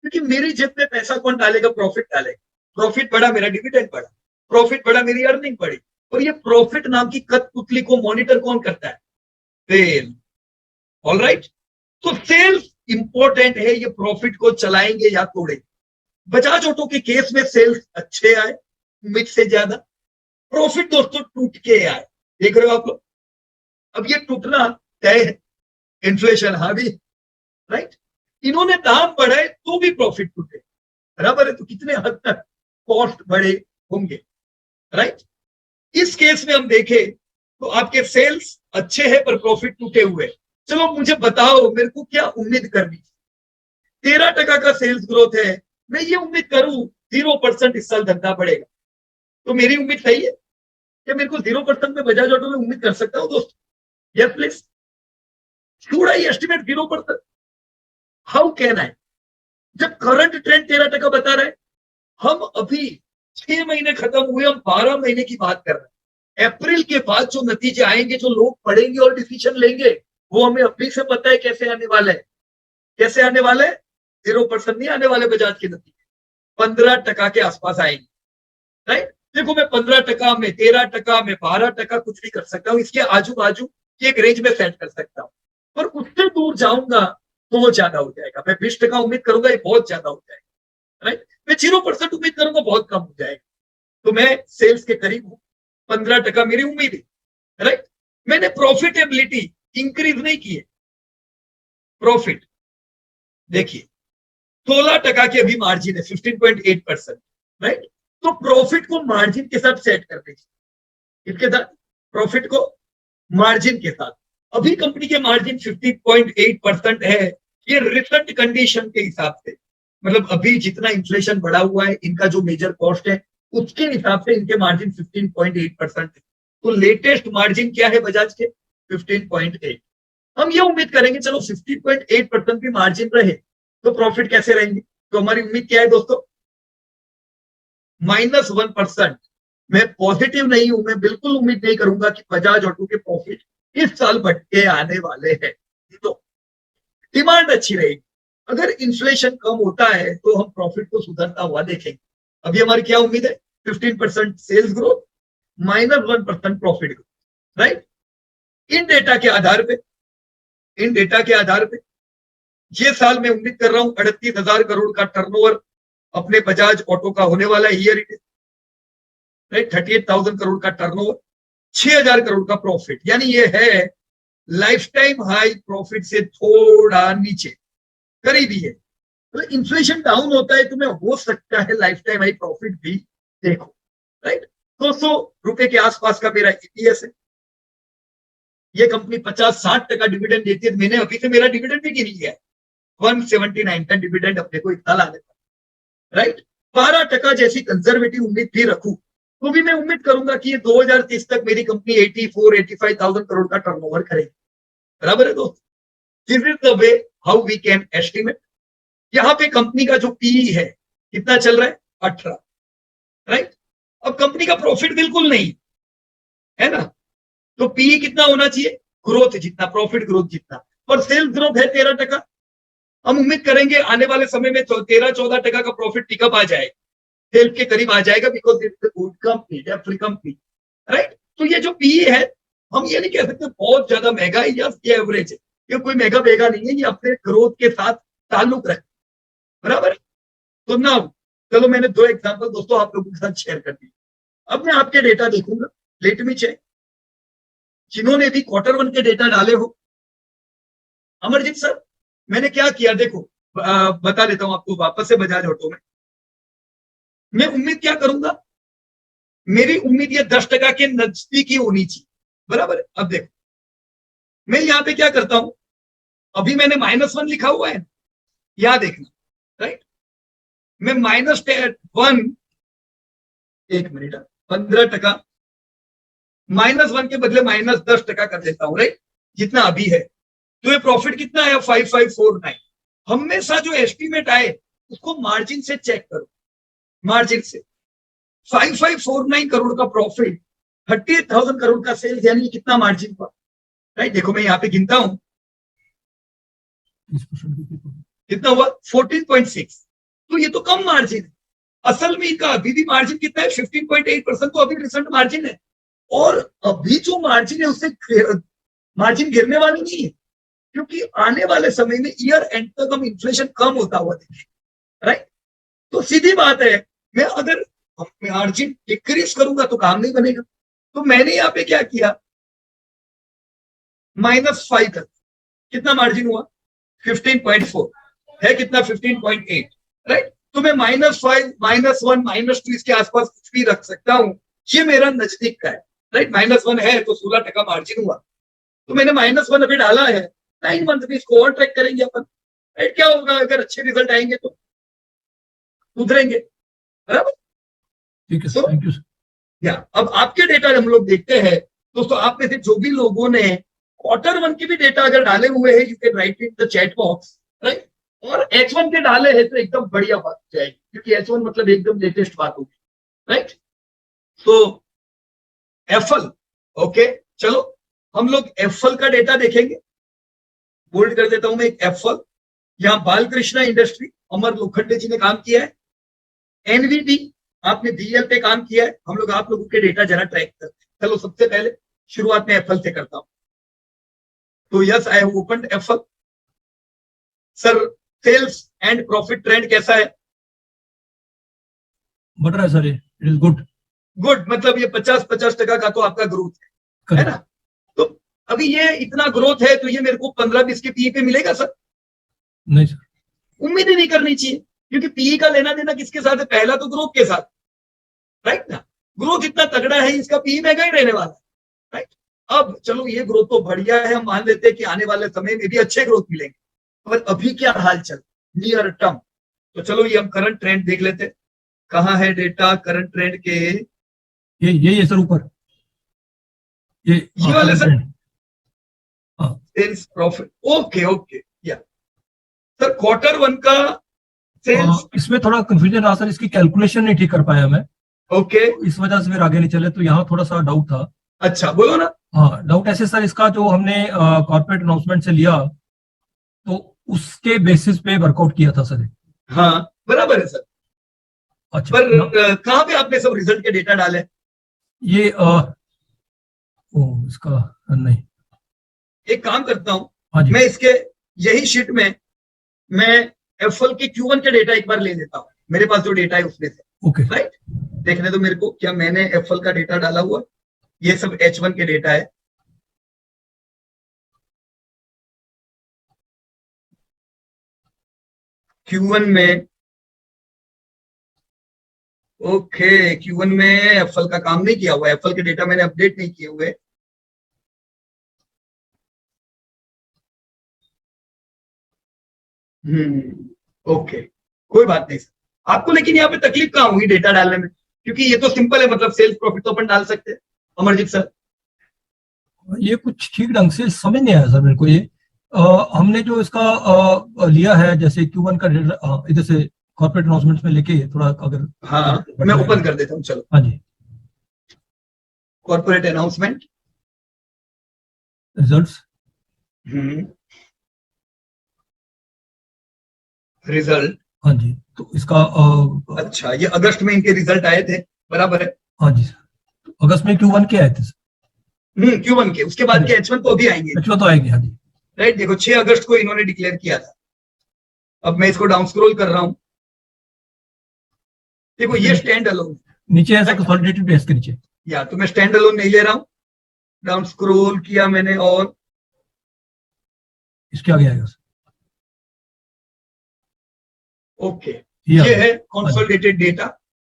क्योंकि मेरी जेब में पैसा कौन डालेगा? प्रॉफिट डालेगा। प्रॉफिट बढ़ा, मेरा डिविडेंड बढ़ा, प्रॉफिट बढ़ा, मेरी अर्निंग बढ़ी। और ये प्रॉफिट नाम की कठपुतली को मॉनिटर कौन करता है? Sale, alright? तो सेल्स इंपॉर्टेंट है, ये प्रॉफिट को चलाएंगे या तोड़ेंगे। बजाज ऑटो के केस में सेल्स अच्छे आए उम्मीद से ज्यादा, प्रॉफिट दोस्तों टूट के आए। देख रहे हो आप लोग? अब ये टूटना तय है, इन्फ्लेशन हावी, राइट? इन्होंने दाम बढ़ाए तो भी प्रॉफिट टूटे, बराबर है? तो कितने हद तक कॉस्ट बढ़े होंगे, राइट? इस केस में हम देखें तो आपके सेल्स अच्छे हैं पर प्रॉफिट टूटे हुए। चलो मुझे बताओ मेरे को क्या उम्मीद करनी? 13% का सेल्स ग्रोथ है, मैं ये उम्मीद करूं 0% इस साल धंधा बढ़ेगा, तो मेरी उम्मीद सही है? क्या मेरे को 0% में बजाज ऑटो में उम्मीद कर सकता हूँ दोस्त? Yes please, should I estimate 0%? How can I, जब करंट ट्रेंड 13% बता रहे हैं? हम अभी 6 महीने खत्म हुए, हम 12 महीने की बात कर रहे हैं। अप्रैल के बाद जो नतीजे आएंगे, जो लोग पढ़ेंगे और डिसीजन लेंगे, वो हमें अभी से पता है कैसे आने वाले हैं। कैसे आने वाले? 0% नहीं आने वाले बजाज के नतीजे, 15% के आसपास आएंगे। राइट? देखो, मैं 15%, मैं 13%, मैं 12% कुछ भी कर सकता हूँ, इसके आजू बाजू की एक रेंज में सेट कर सकता हूँ। पर उससे दूर जाऊंगा तो वो ज्यादा हो जाएगा। मैं 20% उम्मीद करूंगा, ये बहुत ज्यादा हो जाएगा। राइट? मैं 0% उम्मीद करूंगा, बहुत कम हो जाएगा। तो मैं सेल्स के करीब हूं, 15% मेरी उम्मीद है। राइट? मैंने प्रॉफिटेबिलिटी इंक्रीज नहीं की है। प्रॉफिट देखिए, 16% की अभी मार्जिन है, 15.8%। राइट? तो प्रॉफिट को मार्जिन के साथ सेट कर दीजिए। इसके साथ प्रॉफिट को मार्जिन के साथ, अभी कंपनी के मार्जिन 15.8% है। ये रिसेंट कंडीशन के हिसाब से, मतलब अभी जितना इन्फ्लेशन बढ़ा हुआ है, इनका जो मेजर कॉस्ट है, उसके हिसाब से इनके मार्जिन 15.8% है। तो लेटेस्ट मार्जिन क्या है बजाज के? 15.8। हम ये उम्मीद करेंगे चलो 15.8% भी मार्जिन रहे तो प्रॉफिट कैसे रहेंगे। तो हमारी उम्मीद क्या है दोस्तों? -1%। मैं पॉजिटिव नहीं हूं, मैं बिल्कुल उम्मीद नहीं करूंगा कि बजाज ऑटो के प्रॉफिट इस साल बढ़ के आने वाले हैं। तो डिमांड अच्छी रहेगी। अगर इन्फ्लेशन कम होता है तो हम प्रॉफिट को सुधरता हुआ देखेंगे। अभी हमारी क्या उम्मीद है? 15% sales growth, -1% profit growth. Right? इन डेटा के आधार पे, इन डेटा के आधार पे ये साल मैं उम्मीद कर रहा हूं 38,000 करोड़ का टर्नओवर अपने बजाज ऑटो का होने वाला है। Year it is right, 38,000 crore का टर्नओवर, 6,000 करोड़ का प्रॉफिट, यानी ये है लाइफ टाइम हाई प्रॉफिट से थोड़ा नीचे, करीबी है। तो इन्फ्लेशन डाउन होता है तो मैं हो सकता है लाइफ टाइम हाई प्रॉफिट भी देखो। राइट? 200 रुपए के आसपास का मेरा ईपीएस है। ये कंपनी 50-60% डिविडेंड देती है। मैंने अभी से मेरा डिविडेंड भी गिन लिया है, 179 का डिविडेंड अपने को इतना लाने का। राइट? 12% जैसी कंजर्वेटिव उम्मीद भी रखूं तो भी मैं उम्मीद करूंगा कि ये 2030 तक मेरी कंपनी 84-85,000 करोड़ का टर्नओवर करेगी। बराबर है दोस्त? This is the way how we can estimate. यहां पे कंपनी का जो पीई है कितना चल रहा है? 18। राइट? अब कंपनी का प्रॉफिट बिल्कुल नहीं है ना, तो पीई कितना होना चाहिए? ग्रोथ जितना, प्रॉफिट ग्रोथ जितना। और सेल्स ग्रोथ है 13%। हम उम्मीद करेंगे आने वाले समय में 13-14% का प्रॉफिट पिकअप आ जाए, सेल्स के करीब आ जाएगा, बिकॉज इट्स गुड कंपनी, डेप्ट कंपनी। राइट? तो ये जो पीई है, हम ये नहीं कह सकते बहुत ज्यादा महंगा है या ये एवरेज है। ये कोई महंगा बेगा नहीं है, ये अपने ग्रोथ के साथ ताल्लुक रखे। बराबर? तो ना, चलो मैंने 2 एग्जांपल दोस्तों आप लोगों के साथ शेयर कर दी। अब मैं आपके डेटा देखूंगा, लेट मी चेक, जिन्होंने भी Q1 के डेटा डाले हो। अमरजीत सर, मैंने क्या किया देखो, बता देता हूं आपको वापस से बजाज ऑटो में। मैं उम्मीद क्या करूंगा? मेरी उम्मीद ये 10% के नजदीक ही होनी चाहिए। बराबर? अब देखो, मैं यहां पे क्या करता हूं, अभी मैंने -1 लिखा हुआ है, यहां देखना। राइट? मैं -1, एक मिनट, 15%, -1 के बदले -10% कर देता हूं। राइट? जितना अभी है, तो ये प्रॉफिट कितना है? 5549। हमेशा जो एस्टिमेट आए उसको मार्जिन से चेक करो, मार्जिन से। 5549 करोड़ का प्रॉफिट, 38,000 करोड़ का सेल्स, यानी कितना मार्जिन हुआ? राइट? देखो मैं यहाँ पे गिनता हूं, कितना हुआ? 14.6। तो ये तो कम मार्जिन है। असल में इनका अभी भी मार्जिन कितना है? 15.8%। तो अभी रिसेंट मार्जिन है, और अभी जो मार्जिन है उससे मार्जिन गिरने वाली नहीं है, क्योंकि आने वाले समय में ईयर एंड तक हम इन्फ्लेशन कम होता हुआ देखेंगे। राइट? तो सीधी बात है, मैं अगर मार्जिन डिक्रीज करूंगा तो काम नहीं बनेगा। तो मैंने यहाँ पे क्या किया, -5 कर, कितना मार्जिन हुआ? 15.4 है, कितना? 15.8। राइट? तो मैं -5, -1, -2 इसके आसपास कुछ भी रख सकता हूं, ये मेरा नजदीक का है। राइट? -1 है तो 16% मार्जिन हुआ, तो मैंने -1 अभी डाला है। 9 मंथ भी इसको और ट्रैक करेंगे अपन। राइट? क्या होगा अगर अच्छे रिजल्ट आएंगे तो उतरेंगे। बराबर? ठीक है, so, थैंक यू। या अब आपके डेटा हम लोग देखते हैं दोस्तों, आप में से जो भी लोगों ने Q1 की भी डेटा अगर डाले हुए हैं, you can write in the chat box. Right? और H1 के डाले हैं तो एकदम बढ़िया बात हो जाएगी, क्योंकि H1 मतलब एकदम लेटेस्ट बात होगी। राइट। तो एफएल, ओके, चलो हम लोग एफएल का डेटा देखेंगे। बोल्ड कर देता हूं मैं एक एफएल। यहां बालकृष्ण इंडस्ट्री, अमर लोखंडे जी ने काम किया है। एनवीडी, आपने बीएल पे काम किया है। हम लोग आप लोगों के डेटा जरा ट्रैक करते हैं। चलो सबसे पहले शुरुआत में एफएल से करता हूं। तो yes, I have opened FL. Sir, sales and profit trend कैसा है? बढ़ रहा है sir, it is good. Good, मतलब ये 50-50% का तो आपका ग्रोथ है ना? तो अभी ये इतना ग्रोथ है तो ये मेरे को 15-20 के पीई पे मिलेगा सर? नहीं सर, उम्मीद ही नहीं करनी चाहिए, क्योंकि पीई का लेना देना किसके साथ है? पहला तो ग्रोथ के साथ, राइट ना? ग्रोथ इतना तगड़ा है, इसका पीई महंगा ही रहने वाला है, राइट। अब चलो ये ग्रोथ तो बढ़िया है, हम मान लेते हैं कि आने वाले समय में भी अच्छे ग्रोथ मिलेंगे, पर अभी क्या हाल चल नियर टर्म? तो चलो ये हम करंट ट्रेंड देख लेते हैं। कहाँ है डेटा करंट ट्रेंड के? ये सर ऊपर, ये वाले सर, हाँ। सेल्स प्रॉफिट, ओके ओके, या सर क्वार्टर 1 का सेल्स। इसमें थोड़ा कंफ्यूजन रहा सर, इसकी कैलकुलेशन नहीं ठीक कर पाया मैं। ओके, इस वजह से फिर आगे नहीं चले, तो यहाँ थोड़ा सा डाउट था। अच्छा बोलो ना। हाँ, डाउट ऐसे सर, इसका जो हमने कॉर्पोरेट अनाउंसमेंट से लिया तो उसके बेसिस पे वर्कआउट किया था सर। हाँ बराबर है सर। अच्छा, पर कहाँ पे आपने सब रिजल्ट के डेटा डाले? ये इसका नहीं। एक काम करता हूँ, हाँ जी, मैं इसके यही शीट में मैं एफएल के Q1 के डेटा एक बार ले लेता हूँ। मेरे पास जो डेटा है उसमें से, ओके राइट। देखने दो मेरे को, क्या मैंने एफएल का डेटा डाला हुआ? ये सब H1 के डेटा है। Q1 में, ओके, Q1 में एफएल का काम नहीं किया हुआ, एफएल के डेटा मैंने अपडेट नहीं किए हुए। ओके, कोई बात नहीं सर। आपको लेकिन यहाँ पे तकलीफ कहाँ होगी डेटा डालने में? क्योंकि ये तो सिंपल है, मतलब सेल्स प्रॉफिट तो अपन डाल सकते हैं। अमरजीत सर, ये कुछ ठीक ढंग से समझ नहीं आया सर मेरे को। ये हमने जो इसका लिया है, जैसे Q1 का इधर से कॉर्पोरेट अनाउंसमेंट्स में लेके थोड़ा अगर, हाँ मैं ओपन कर देता हूँ, चलो। हाँ जी, कॉर्पोरेट अनाउंसमेंट, रिजल्ट्स, रिजल्ट, हाँ जी। तो इसका अच्छा ये अगस्त में इनके रिजल्ट आए थे, बराबर है। हाँ जी सर, अगस्त में Q1 के आए थे सर। Q1 के, उसके बाद के H1 तो अभी आएंगे, H1 तो आएंगे, हाँ जी। राइट। देखो 6 अगस्त को इन्होंने डिक्लेयर किया था। अब मैं इसको डाउन स्क्रॉल कर रहा हूं, देखो ये स्टैंड अलोन नीचे है सर, कंसोलिडेटेड बेस के नीचे। या तो मैं स्टैंड अलोन नहीं ले रहा हूं, डाउन स्क्रॉल किया मैंने और इसके आगे आएगा सर। ओके, ये है कंसोलिडेटेड डेटा,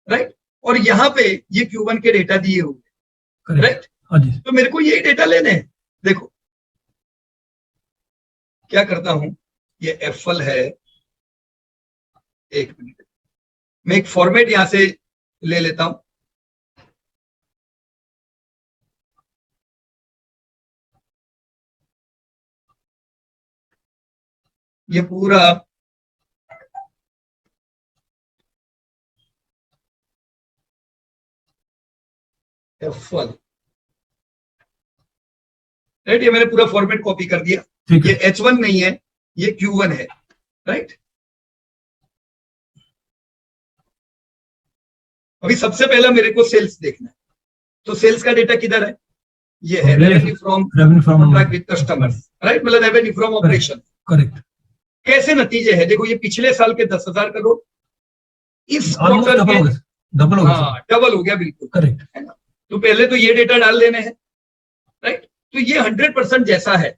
राइट। और यहाँ पे ये Q1 के डेटा दिए हुए, राइट। हाँ जी, तो मेरे को यही डेटा लेने हैं। देखो क्या करता हूं, ये एफएल है, एक मिनट, मैं एक फॉर्मेट यहां से ले लेता हूं। ये पूरा एफएल, राइट, ये मैंने पूरा फॉर्मेट कॉपी कर दिया। ये H1 नहीं है, ये Q1 है, राइट। अभी सबसे पहला मेरे को सेल्स देखना है, तो सेल्स का डेटा किधर है? ये है revenue from contract with customers, right, मतलब रेवेन्यू फ्रॉम ऑपरेशन, करेक्ट। कैसे नतीजे है? देखो ये पिछले साल के 10,000 करोड़, इस क्वार्टर के डबल हो गया, हाँ डबल हो गया, बिल्कुल करेक्ट है ना। तो पहले तो ये डेटा डाल देने हैं, राइट। तो ये 100% जैसा है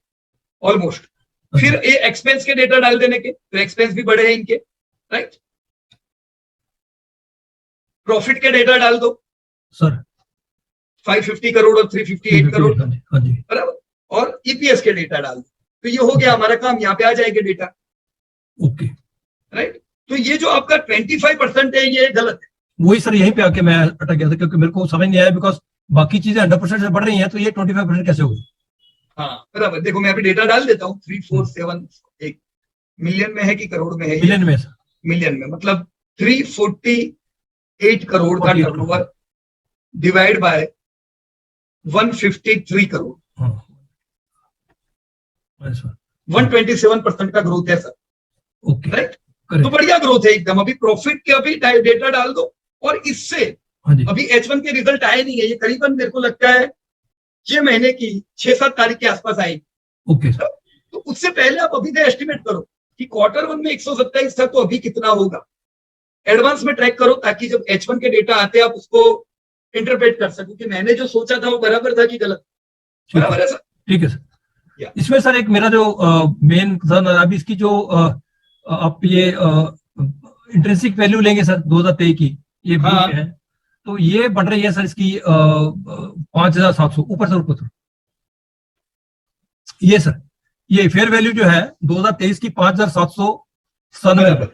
ऑलमोस्ट। फिर ये एक्सपेंस के डेटा डाल देने के, तो एक्सपेंस भी बढ़े हैं इनके, राइट। प्रॉफिट के डेटा डाल दो सर, 550 करोड़ और 358 करोड़, हाँ जी, बराबर। और ईपीएस के डेटा डाल दो, तो ये हो गया हमारा काम, यहाँ पे आ जाएगा डेटा, ओके, राइट। तो ये जो आपका 25% है ये गलत है। वही सर, यहीं पे आके मैं अटक गया था, क्योंकि मेरे को समझ नहीं आया, बिकॉज बाकी चीजें 100% से बढ़ रही हैं, तो ये 25% कैसे होगी? हाँ बराबर, देखो मैं अभी डेटा डाल देता हूँ। 347 एक मिलियन में है कि करोड़ में है? मिलियन में सर, मिलियन में, मतलब 340 8 करोड़ का टर्नओवर डिवाइड बाय 153 करोड़, 127% का ग्रोथ है सर। ओके, राइट, तो बढ़िया ग्रोथ है एकदम। अभी प्रॉफिट के अभी डेटा डाल दो, और इससे अभी H1 के रिजल्ट आए नहीं है, ये करीबन मेरे को लगता है ये महीने की 6-7 तारीख के आसपास आएगी। ओके, तो उससे पहले आप अभी से एस्टिमेट करो कि क्वार्टर 1 में 127 था, तो अभी कितना होगा, एडवांस में ट्रैक करो, ताकि जब H1 के डेटा आते हैं आप उसको इंटरप्रेट कर सको कि मैंने जो सोचा था वो बराबर था कि गलत। बराबर है सर? ठीक है सर। इसमें सर एक मेरा जो मेन कंसर्न है अभी इसकी जो आप ये इंट्रिंसिक वैल्यू लेंगे सर 2023 की, ये हाँ, है तो ये बढ़ रही है सर इसकी 5,700 ऊपर सर। ये सर ये फेयर वैल्यू जो है 2023 की 5,797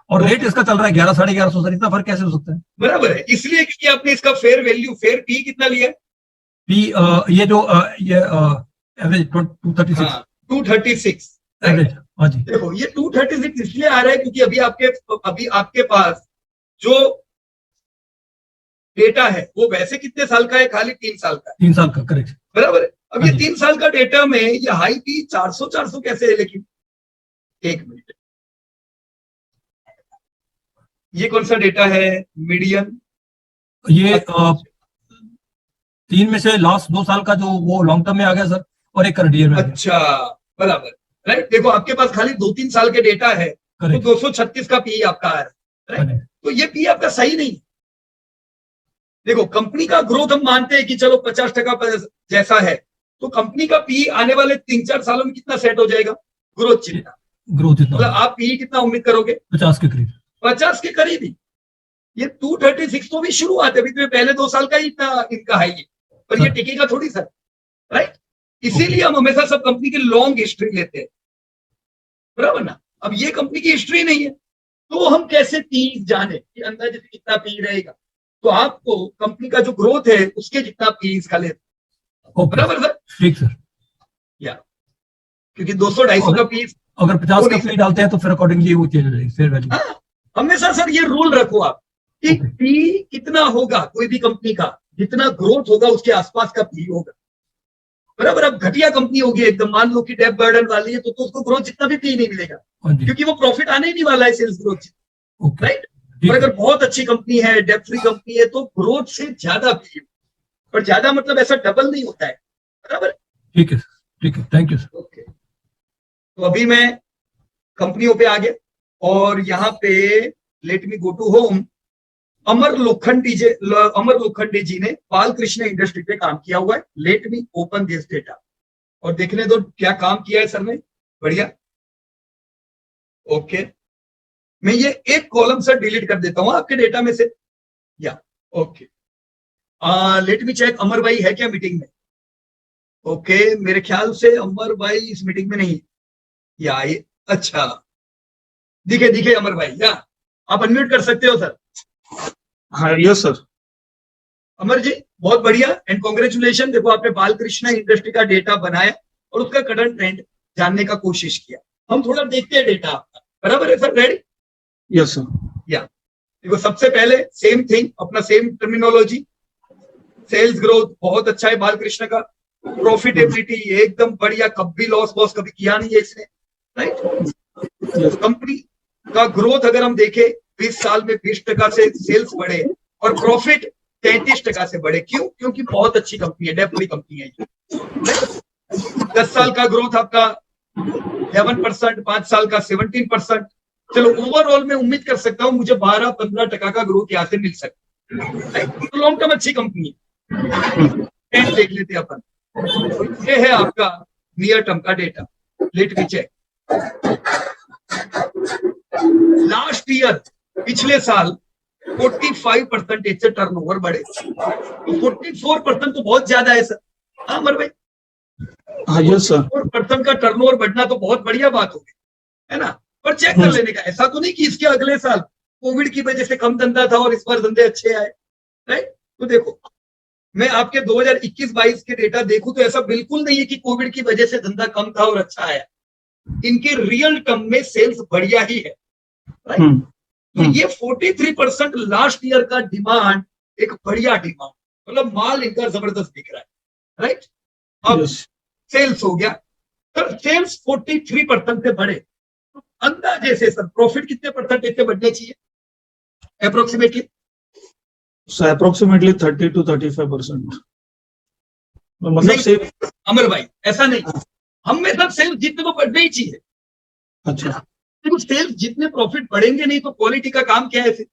और रेट इसका चल रहा है 1100 साढ़े 1100 सर, इतना फर्क कैसे हो सकता है? बराबर है, इसलिए क्योंकि आपने इसका फेयर वैल्यू, फेयर पी कितना लिया है? पी ये जो ये एवरेज 236 एवरेज। हाँ जी, देखो ये 236 इसलिए आ रहा है क्योंकि अभी आपके पास जो डेटा है वो वैसे कितने साल का है, खाली 3 साल का है। 3 साल का, करेक्ट, बराबर है। अब ये 3 साल का डेटा में ये हाई पी 400 कैसे है? लेकिन एक मिनट, ये कौन सा डेटा है? मीडियन, ये 3 में से लास्ट 2 साल का जो वो लॉन्ग टर्म में आ गया सर, और एक करंट ईयर में। अच्छा, बराबर, राइट। देखो आपके पास खाली 2-3 साल के डेटा है, तो 236 का पी आपका आ रहा है, तो ये पी आपका सही नहीं। देखो कंपनी का ग्रोथ हम मानते हैं कि चलो 50% जैसा है, तो कंपनी का पी आने वाले 3-4 सालों में कितना सेट हो जाएगा? ग्रोथ जितना, मतलब आप पी कितना उम्मीद करोगे? 50 के करीब, 50 के करीब ही। ये 236 तो भी शुरुआत है, अभी तो पहले 2 साल का ही इनका हाई है, पर ये टिकेगा थोड़ी सर, राइट। इसीलिए हम हमेशा सब कंपनी की लॉन्ग हिस्ट्री लेते हैं, बराबर ना। अब ये कंपनी की हिस्ट्री नहीं है, तो हम कैसे पी जाने कि अंदाजे से कितना पी रहेगा? तो आपको कंपनी का जो ग्रोथ है उसके जितना पी इसका लेते, बराबर सर? ठीक सर, या क्योंकि 200-250 का पी, अगर 50 का पी डालते हैं तो फिर अकॉर्डिंगली वो चेंज हो जाएगी फेयर वैल्यू। हमेशा सर ये रूल रखो आप कि पी कितना होगा कोई भी कंपनी का, जितना ग्रोथ होगा उसके आसपास का पी होगा, बराबर। अब घटिया कंपनी होगी एकदम, मान लो कि डेप बर्डन वाली है, तो उसको ग्रोथ जितना भी पी नहीं मिलेगा, क्योंकि वो प्रॉफिट आने ही नहीं वाला है सेल्स ग्रोथ, राइट। और अगर बहुत अच्छी कंपनी है, डेप फ्री कंपनी है, तो ग्रोथ से ज्यादा पी, पर ज्यादा मतलब ऐसा डबल नहीं होता है, बराबर। ठीक है, ठीक है, थैंक यू सर। ओके, तो अभी मैं कंपनियों पे आ गया, और यहाँ पे let me go to home. Amar Lokhande ji ने बालकृष्ण इंडस्ट्री पे काम किया हुआ है। Let me open this data और देखने दो क्या काम किया है सर ने। बढ़िया, ओके, मैं ये एक कॉलम सर डिलीट कर देता हूं आपके डेटा में से, या ओके। लेट मी चेक, अमर भाई है क्या मीटिंग में? ओके, मेरे ख्याल से अमर भाई इस मीटिंग में नहीं, या ये अच्छा दिखे अमर भाई, या आप अनम्यूट कर सकते हो सर। हाँ, यस सर। अमर जी बहुत बढ़िया एंड कॉन्ग्रेचुलेशन। देखो आपने बालकृष्ण इंडस्ट्री का डेटा बनाया और उसका करंट ट्रेंड जानने का कोशिश किया। हम थोड़ा देखते हैं डेटा आपका, बराबर है सर? रेडी? Yes sir. या देखो सबसे पहले सेम थिंग, अपना सेम टर्मिनोलॉजी। सेल्स ग्रोथ बहुत अच्छा है बालकृष्ण का, प्रॉफिटेबिलिटी एकदम बढ़िया, कभी लॉस कभी किया नहीं है इसने, राइट। कंपनी का ग्रोथ अगर हम देखें 20 साल में 20% से सेल्स बढ़े और प्रॉफिट 33% से बढ़े। क्यों? क्योंकि बहुत अच्छी कंपनी है, डेप फ्री कंपनी है ये। 10 साल का ग्रोथ आपका 11%, 5 साल का 17%। चलो ओवरऑल में उम्मीद कर सकता हूं मुझे 12-15% का ग्रोथ यहाँ से मिल सकता है, तो लॉन्ग टर्म अच्छी कंपनी है। देख लेते हैं अपन, ये है आपका नियर टर्म का data. Let me check, last year पिछले साल 45% से टर्नओवर बढ़े, 44% तो बहुत ज्यादा है सर। हाँ अमर भाई, हाँ यस सर। 4% का टर्नओवर बढ़ना तो बहुत बढ़िया बात होगी, है ना। पर चेक कर लेने का, ऐसा तो नहीं कि इसके अगले साल कोविड की वजह से कम धंधा था और इस बार धंधे अच्छे आए, राइट। तो देखो मैं आपके 2021-22 के डेटा देखूं तो ऐसा बिल्कुल नहीं है कि कोविड की वजह से धंधा कम था और अच्छा आया। इनके रियल टर्म में सेल्स बढ़िया ही है, राइट। तो ये 43% लास्ट ईयर का डिमांड एक बढ़िया डिमांड, मतलब माल इनका जबरदस्त दिख रहा है, राइट। अब यस सेल्स हो गया सर, सेल्स 43% से बढ़े तो अंदाजे से सर प्रॉफिट कितने परसेंटेज से बढ़ने चाहिए अप्रोक्सीमेटली? सो अप्रोक्सीमेटली 30 to 35%, मतलब नहीं सेम। अमर भाई, ऐसा नहीं, हम में सब सेल्स जितने तो बढ़ने ही चाहिए। अच्छा देखो सेल्स जितने प्रॉफिट बढ़ेंगे नहीं तो क्वालिटी का काम क्या है फिर,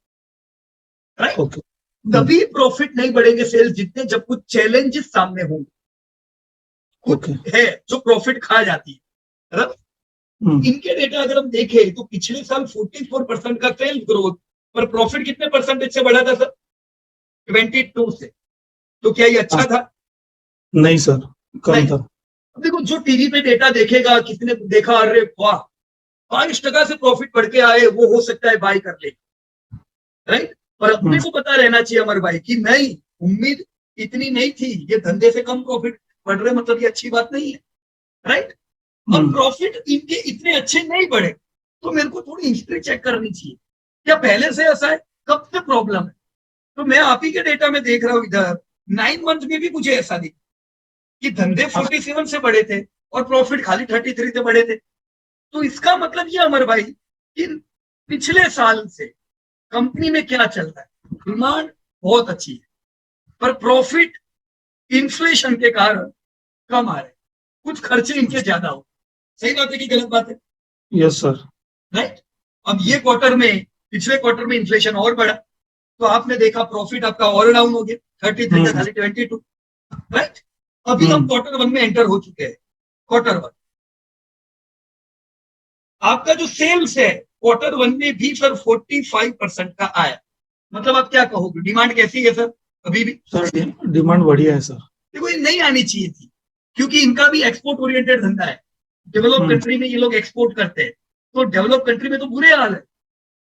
राइट। ओके तभी प्रॉफिट नहीं बढ़ेंगे सेल्स जितने, जब कुछ चैलेंजेस सामने होंगे, कुछ ओके है जो प्रॉफिट खा जाती है, राइट। इनके डेटा अगर हम देखें तो पिछले साल 44% का सेल्स ग्रोथ, पर प्रॉफिट कितने परसेंटेज से बढ़ा था सर? 22 से। तो क्या ये अच्छा था? नहीं सर, कम नहीं। था। अब देखो जो टीवी पे डेटा देखेगा, किसने देखा, अरे वाह 5% से प्रॉफिट बढ़ के आए, वो हो सकता है बाय कर ले, राइट। पर अपने को पता रहना चाहिए अमर भाई कि नहीं, उम्मीद इतनी नहीं थी, ये धंधे से कम प्रॉफिट बढ़ रहे, मतलब ये अच्छी बात नहीं है, राइट। अब प्रॉफिट इनके इतने अच्छे नहीं बढ़े तो मेरे को थोड़ी हिस्ट्री चेक करनी चाहिए, क्या पहले से ऐसा है, कब से प्रॉब्लम है। तो मैं आप ही के डेटा में देख रहा हूं इधर 9 मंथ में भी मुझे ऐसा दिखा कि धंधे 47 से बढ़े थे और प्रॉफिट खाली 33 से बढ़े थे। तो इसका मतलब ये अमर भाई कि पिछले साल से कंपनी में क्या चल रहा है, डिमांड बहुत अच्छी है पर प्रॉफिट इन्फ्लेशन के कारण कम आ रहे, कुछ खर्चे इनके ज्यादा हो। सही बात है कि गलत बात है? Yes sir. राइट। अब ये क्वार्टर में, पिछले क्वार्टर में इन्फ्लेशन और बढ़ा तो आपने देखा प्रॉफिट आपका और डाउन हो गया, 33 से खाली 22, राइट। अभी हम क्वार्टर 1 में एंटर हो चुके हैं। क्वार्टर 1 आपका जो सेल्स है क्वार्टर 1 में भी सर 45% का आया, मतलब आप क्या कहोगे डिमांड कैसी है सर? अभी भी सर डिमांड बढ़िया है सर। देखो ये नहीं आनी चाहिए थी क्योंकि इनका भी एक्सपोर्ट ओरिएंटेड धंधा है, डेवलप कंट्री में ये लोग एक्सपोर्ट करते हैं, तो डेवलप कंट्री में तो बुरे हाल है,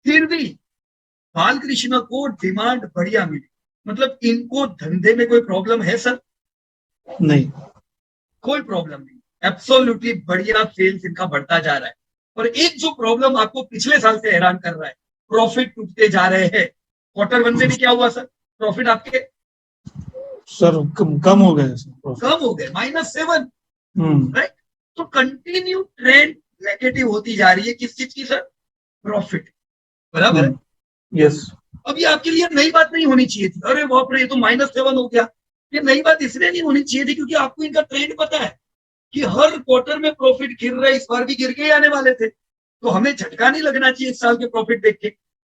फिर भी बालकृष्ण को डिमांड बढ़िया मिली, मतलब इनको धंधे में कोई प्रॉब्लम है सर? नहीं, कोई प्रॉब्लम नहीं, एब्सोल्युटली बढ़िया सेल्स इनका बढ़ता जा रहा है। और एक जो प्रॉब्लम आपको पिछले साल से हैरान कर रहा है, प्रॉफिट टूटते जा रहे हैं। क्वार्टर 1 में भी क्या हुआ सर? प्रॉफिट आपके सर कम हो गए सर, कम हो गए, -7, हम्म, राइट। तो कंटिन्यू ट्रेंड नेगेटिव होती जा रही है, किस चीज की सर? प्रॉफिट, बराबर है। यस। अब ये आपके लिए नई बात नहीं होनी चाहिए थी, अरे बाप रे ये तो -7 हो गया। ये नई बात इसलिए नहीं होनी चाहिए थी क्योंकि आपको इनका ट्रेंड पता है कि हर क्वार्टर में प्रॉफिट गिर रहे, इस बार भी गिर के ही आने वाले थे, तो हमें झटका नहीं लगना चाहिए इस साल के प्रॉफिट देख के,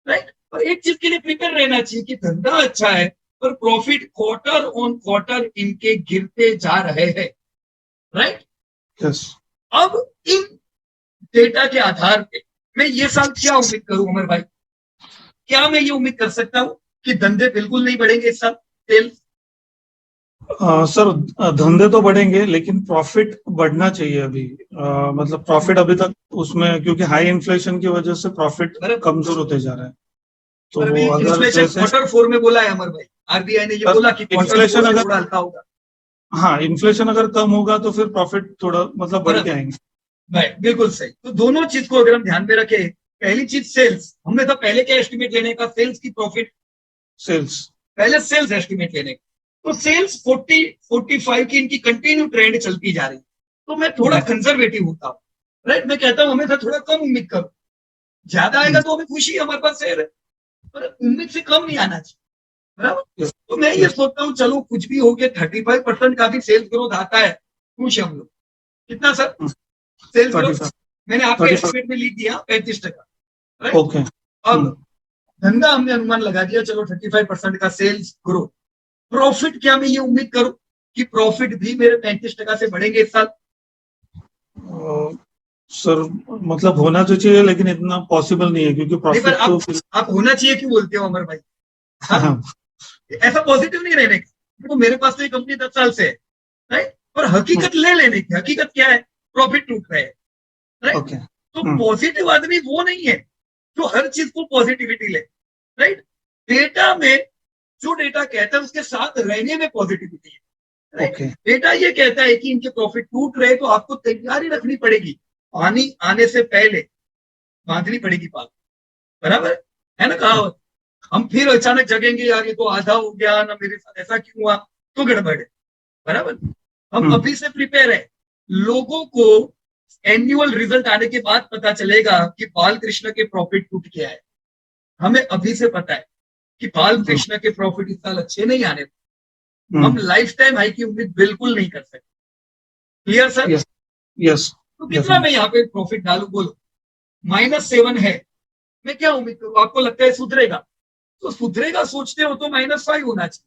राइट। और एक चीज के लिए प्रिपेयर रहना चाहिए कि धंधा अच्छा है पर प्रॉफिट क्वार्टर ऑन क्वार्टर इनके गिरते जा रहे हैं, राइट। यस। अब इन डेटा के आधार पे मैं ये साल क्या उम्मीद करूं अमर भाई? क्या मैं ये उम्मीद कर सकता हूं कि धंधे बिल्कुल नहीं बढ़ेंगे इस साल? सेल्स सर धंधे तो बढ़ेंगे लेकिन प्रॉफिट बढ़ना चाहिए अभी। मतलब प्रॉफिट अभी तक उसमें, क्योंकि हाई इन्फ्लेशन की वजह से प्रॉफिट कमजोर होते जा रहा है। तो अभी अगर इन्फ्लेशन जैसे क्वार्टर 4 में बोला है अमर भाई, आरबीआई ने ये बोला कि क्वार्टर 4 इन्फ्लेशन में अगर, थोड़ा हल्का होगा। हाँ इन्फ्लेशन अगर कम होगा तो फिर प्रॉफिट थोड़ा मतलब बढ़ के आएंगे। भाई बिल्कुल सही। तो दोनों चीज को अगर हम ध्यान में रखें, पहली चीज सेल्स, हमने तो पहले क्या एस्टिमेट लेने का, सेल्स की प्रॉफिट, सेल्स, पहले सेल्स एस्टिमेट लेने का। तो सेल्स 40-45 की इनकी कंटिन्यू ट्रेंड चलती जा रही है, तो मैं थोड़ा कंजर्वेटिव होता हूँ, राइट। मैं कहता हूँ हमेशा थोड़ा कम उम्मीद करो, ज्यादा आएगा तो हमें खुशी है, हमारे पास शेयर है, पर उम्मीद से कम नहीं आना चाहिए, बराबर। तो मैं ये सोचता हूँ चलो कुछ भी हो गया, 35% का भी सेल्स ग्रोथ आता है, खुश हम लोग। कितना सर सेल्स ग्रोथ? मैंने आपके एस्टिमेट में लिख दिया 35%, ओके। अब धंधा हमने अनुमान लगा दिया, चलो 35% का सेल्स ग्रोथ। प्रॉफिट क्या मैं ये उम्मीद करूं कि प्रॉफिट भी मेरे 35% से बढ़ेंगे इस साल? सर मतलब होना तो चाहिए लेकिन इतना पॉसिबल नहीं है क्योंकि नहीं, पर प्रॉफिट तो आप होना चाहिए क्यों बोलते हो अमर भाई? हाँ, ऐसा पॉजिटिव नहीं रहने का, देखो मेरे पास तो ये कंपनी 10 साल से है, राइट। और हकीकत ले लेने की, हकीकत क्या है? प्रॉफिट टूट रहे हैं, राइट। ओके। तो पॉजिटिव आदमी वो नहीं है जो हर चीज को पॉजिटिविटी ले, राइट। डेटा में जो डेटा कहता है उसके साथ रहने में पॉजिटिविटी है, राइट। डेटा ये कहता है कि इनके प्रॉफिट टूट रहे तो आपको तैयारी रखनी पड़ेगी, पानी आने से पहले बांधनी पड़ेगी पाल, बराबर। है ना कहावत। हम फिर अचानक जगेंगे यार ये तो आधा हो गया ना, मेरे साथ ऐसा क्यों हुआ, तो गड़बड़ है। बराबर। हम अभी से प्रिपेयर है। लोगों को एनुअल रिजल्ट आने के बाद पता चलेगा कि बालकृष्ण के प्रॉफिट टूट गया है। हमें अभी से पता है कि बालकृष्ण के प्रॉफिट इस साल अच्छे नहीं आने। हम लाइफ टाइम हाई की उम्मीद बिल्कुल नहीं कर सकते। Clear sir? यस। तो कितना मैं यहाँ पे प्रॉफिट डालू बोलो? -7 है। मैं क्या उम्मीद करूं? आपको लगता है सुधरेगा? तो सुधरेगा सोचते हो तो -5 होना चाहिए,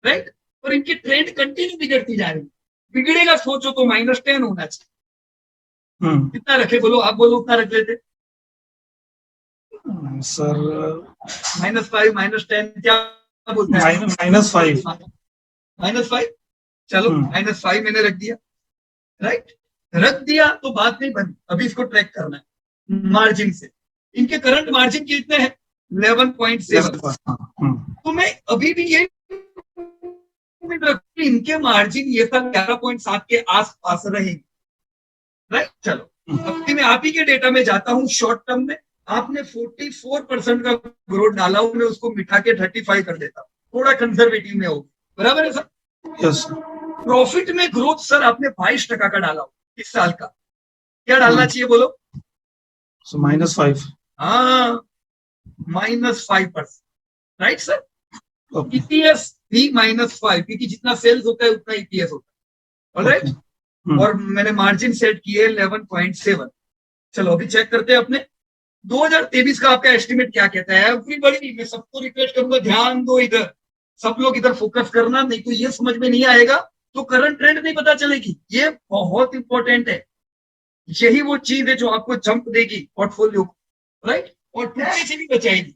राइट? और इनकी ट्रेंड कंटिन्यू बिगड़ती जा रही है। बिगड़ेगा सोचो तो -10 होना चाहिए। कितना रखे बोलो? आप बोलो उतना रख लेते सर। -5 -10 क्या बोलते हैं? -5। -5। चलो -5 मैंने रख दिया, राइट? रख दिया तो बात नहीं बनी। अभी इसको ट्रैक करना है मार्जिन से। इनके करंट मार्जिन कितने हैं? 11.7। तो मैं अभी भी ये उम्मीद रखूं इनके मार्जिन ये सब 11.7 के आसपास रहेंगे, राइट? चलो अभी मैं आप ही के डेटा में जाता हूं। शॉर्ट टर्म में आपने 44% का ग्रोथ डाला हूं, मैं उसको मिठा के 35 कर देता हूं, थोड़ा कंजर्वेटिव में होगी। बराबर है सर? यस। प्रॉफिट में ग्रोथ सर आपने 22% का डाला हो इस साल का। क्या डालना चाहिए बोलो? -5। हाँ, -5%, राइट सर? ईपीएस भी -5, क्योंकि जितना सेल्स होता है उतना ईपीएस होता है। ऑलराइट? और मैंने मार्जिन सेट किए 11.7। चलो अभी चेक करते हैं अपने 2023 का आपका एस्टिमेट क्या कहता है। एवरीबॉडी, मैं सबको रिक्वेस्ट करूंगा ध्यान दो इधर, सब लोग इधर फोकस करना, नहीं तो ये समझ में नहीं आएगा तो करंट ट्रेंड नहीं पता चलेगी। ये बहुत इंपॉर्टेंट है। यही वो चीज है जो आपको जंप देगी पोर्टफोलियो को, राइट? और टूटने से भी बचाएगी।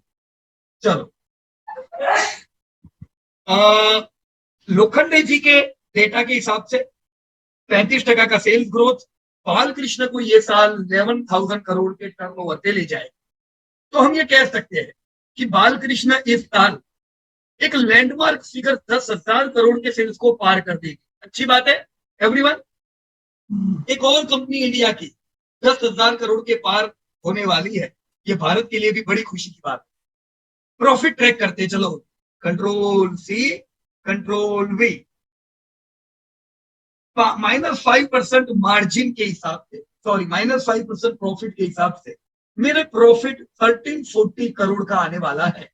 चलो लोखंडे जी के डेटा के हिसाब से 35% का सेल्स ग्रोथ। बालकृष्ण को ये साल 11,000 करोड़ के टर्नओवर पे ले जाए। तो हम ये कह सकते हैं कि बालकृष्ण इस साल एक लैंडमार्क फिगर 10,000 करोड़ के सेल्स को पार कर देगी। अच्छी बात है एवरीवन। एक और कंपनी इंडिया की 10,000 करोड़ के पार होने वाली है। ये भारत के लिए भी बड़ी खुशी की बात है। प्रॉफिट ट्रैक करते चलो, control C control V. -5% margin के हिसाब से, सॉरी -5% प्रॉफिट के हिसाब से मेरे प्रॉफिट 1340 करोड़ का आने वाला है।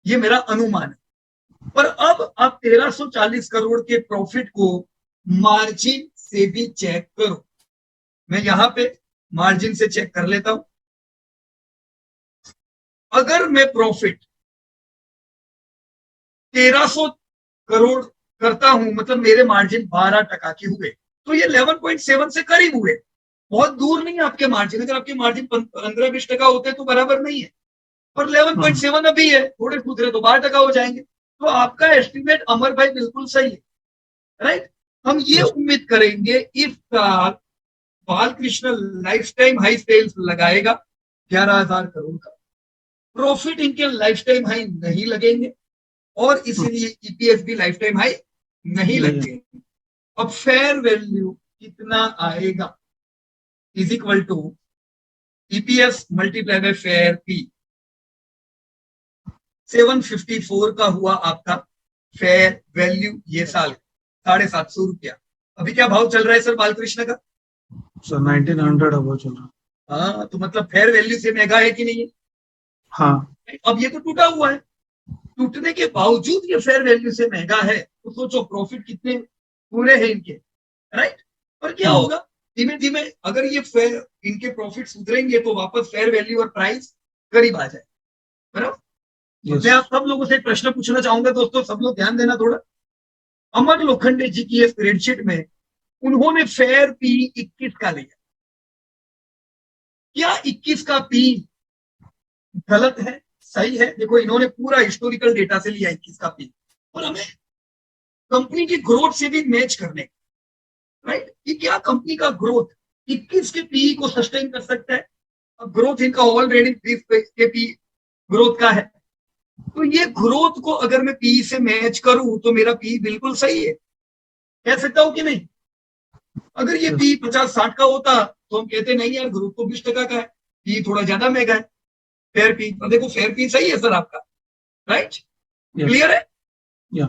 ये मेरा अनुमान है। पर अब आप 1340 करोड़ के प्रॉफिट को मार्जिन से भी चेक करो। मैं यहां पे मार्जिन से चेक कर लेता हूं। अगर मैं प्रॉफिट 1300 करोड़ करता हूं, मतलब मेरे मार्जिन 12% के हुए, तो ये 11.7 से करीब हुए। बहुत दूर नहीं है आपके मार्जिन। अगर आपके मार्जिन 15-20% होते तो बराबर नहीं है, पर 11.7 अभी है। थोड़े सुधरे तो 12% हो जाएंगे। तो आपका एस्टिमेट अमर भाई बिल्कुल सही है, राइट? हम ये उम्मीद करेंगे इस साल Balkrishna life time high sales लगाएगा 11,000 करोड़ का। प्रॉफिट इनके लाइफ टाइम हाई नहीं लगेंगे और इसीलिए ईपीएस भी लाइफ टाइम हाई नहीं लगेंगे। अब फेयर वैल्यू कितना आएगा? Is equal to EPS multiply by fair P. 754 का हुआ आपका फेयर वैल्यू ये साल, 750 रुपया। अभी क्या भाव चल रहा है सर बालकृष्ण का? सर 1900 अब चल रहा। हाँ, तो मतलब फेयर वैल्यू से महंगा है कि नहीं है? हाँ। अब ये तो टूटा हुआ है। टूटने के बावजूद ये फेयर वैल्यू से महंगा है, तो सोचो प्रॉफिट कितने पूरे हैं इनके, राइट? और क्या होगा धीमे धीमे, अगर ये फेयर इनके प्रॉफिट सुधरेंगे तो वापस फेयर वैल्यू और प्राइस करीब आ जाए। बराबर? मैं आप सब लोगों से एक प्रश्न पूछना चाहूंगा दोस्तों, सब लोग ध्यान देना थोड़ा। अमर लोखंडे जी की स्प्रेडशीट में उन्होंने फेयर पी 21 का लिया। क्या 21 का पी गलत है, सही है? देखो इन्होंने पूरा हिस्टोरिकल डेटा से लिया 21 का पी, और हमें कंपनी की ग्रोथ से भी मैच करने, राइट? कि क्या कंपनी का ग्रोथ 21 के पी को सस्टेन कर सकता है? अब ग्रोथ इनका ऑलरेडी 20 के पी ग्रोथ का है, तो ये ग्रोथ को अगर मैं पी से मैच करूं तो मेरा पी बिल्कुल सही है। कह सकता हूं कि नहीं? अगर ये पी 50-60 का होता तो हम कहते नहीं यार ग्रोथ तो 20% का है, पी थोड़ा ज्यादा महंगा है। फेयर पी, और देखो फेयर पी सही है सर आपका, राइट, Yes. क्लियर है? Yeah.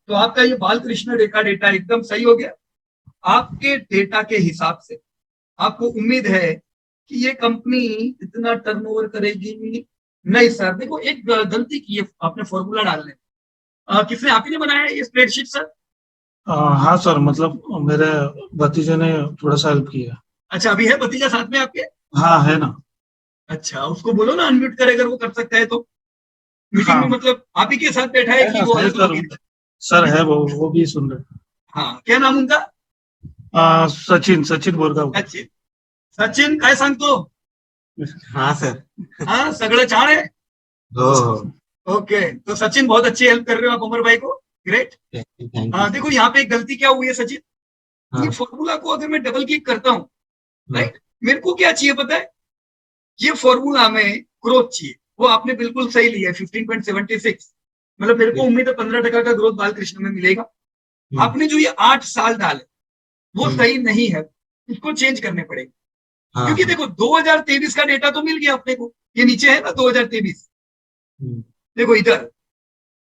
तो आपका ये बालकृष्ण रेखा डेटा एकदम सही हो गया। आपके डेटा के हिसाब से आपको उम्मीद है कि ये कंपनी इतना टर्नओवर करेगी? नहीं सर, देखो एक गलती की है आपने, फॉर्मूला डालने किसने, आप ही ने बनाया है ये स्प्रेडशीट सर? हाँ सर, मतलब मेरे भतीजे ने थोड़ा सा हेल्प किया। अच्छा, अभी है भतीजा साथ में आपके? हाँ है ना। अच्छा, उसको बोलो ना अनम्यूट करे अगर वो कर सकता है तो। मीटिंग में हाँ मतलब आप ही के साथ बैठा है कि वो है अलग सर, लोग? सर है वो भी सुन रहे। हाँ, क्या नाम उनका? सचिन बोरगाव। सचिन, सचिन काय सांगतो? हाँ सर। हाँ, सगळं छान है। हो ओके, तो सचिन बहुत अच्छी हेल्प कर रहे हो आप अमर भाई को, ग्रेट। थैंक हाँ, यू। देखो यहाँ पे एक गलती क्या हुई है सचिन, ये हाँ फॉर्मूला को अगर मैं डबल क्लिक करता हूँ, हाँ। राइट, मेरे को क्या चाहिए पता है? ये फॉर्मूला में ग्रोथ चाहिए, वो आपने बिल्कुल सही लिया है 15.76, मतलब मेरे को उम्मीद है 15% का ग्रोथ बालकृष्ण में मिलेगा। आपने जो ये 8 साल डाले वो सही नहीं है, इसको चेंज करने पड़ेगा। हाँ क्योंकि हाँ। देखो 2023 का डेटा तो मिल गया अपने को, ये नीचे है ना 2023, हम्म, देखो इधर,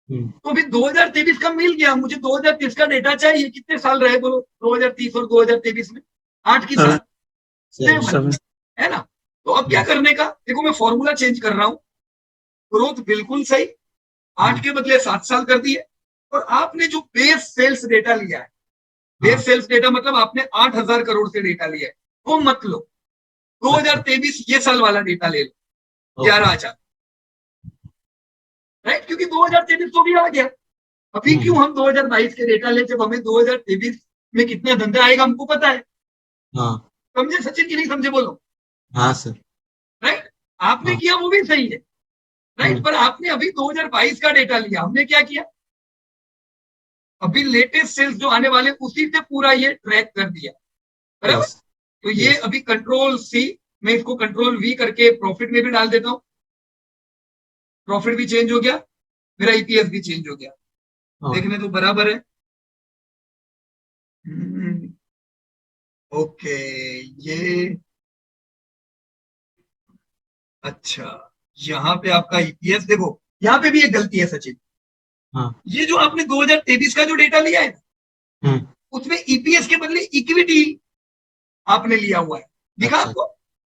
हम्म, तो अभी 2023 का मिल गया, मुझे 2030 का डेटा चाहिए। कितने साल रहे बोलो 2030 और 2023 में? 8 की साल, सही। 7 है ना? तो अब क्या करने का, देखो मैं फॉर्मूला चेंज कर रहा हूं, ग्रोथ बिल्कुल सही, 8 के बदले 7 साल कर दिए। और आपने जो बेस सेल्स डेटा लिया है, बेस सेल्स डेटा मतलब आपने 8,000 करोड़ से डेटा लिया है, वो मत लो, 2023 ये साल वाला डेटा ले लो, 11,000, राइट, क्योंकि 2023 तो भी आ गया। अभी क्यों हम 2022 के डेटा ले, जब हमें 2023 में कितना धंधा आएगा हमको पता है। हाँ समझे सचिन की नहीं समझे बोलो, हाँ सर। राइट? आपने हाँ। किया वो भी सही है, राइट, पर आपने अभी 2022 का डेटा लिया, हमने क्या किया, अभी लेटेस्ट सेल्स जो आने वाले उसी से पूरा ये ट्रैक कर दिया, बराबर? यस तो ये yes. अभी कंट्रोल सी, मैं इसको कंट्रोल वी करके प्रॉफिट में भी डाल देता हूं, प्रॉफिट भी चेंज हो गया, मेरा ईपीएस भी चेंज हो गया, देखने तो बराबर है। ओके, ये अच्छा, यहाँ पे आपका ईपीएस देखो, यहाँ पे भी एक गलती है सचिन, हाँ। ये जो आपने 2023 का जो डेटा लिया है उसमें ईपीएस के बदले इक्विटी आपने लिया हुआ है, दिखा अच्छा। आपको?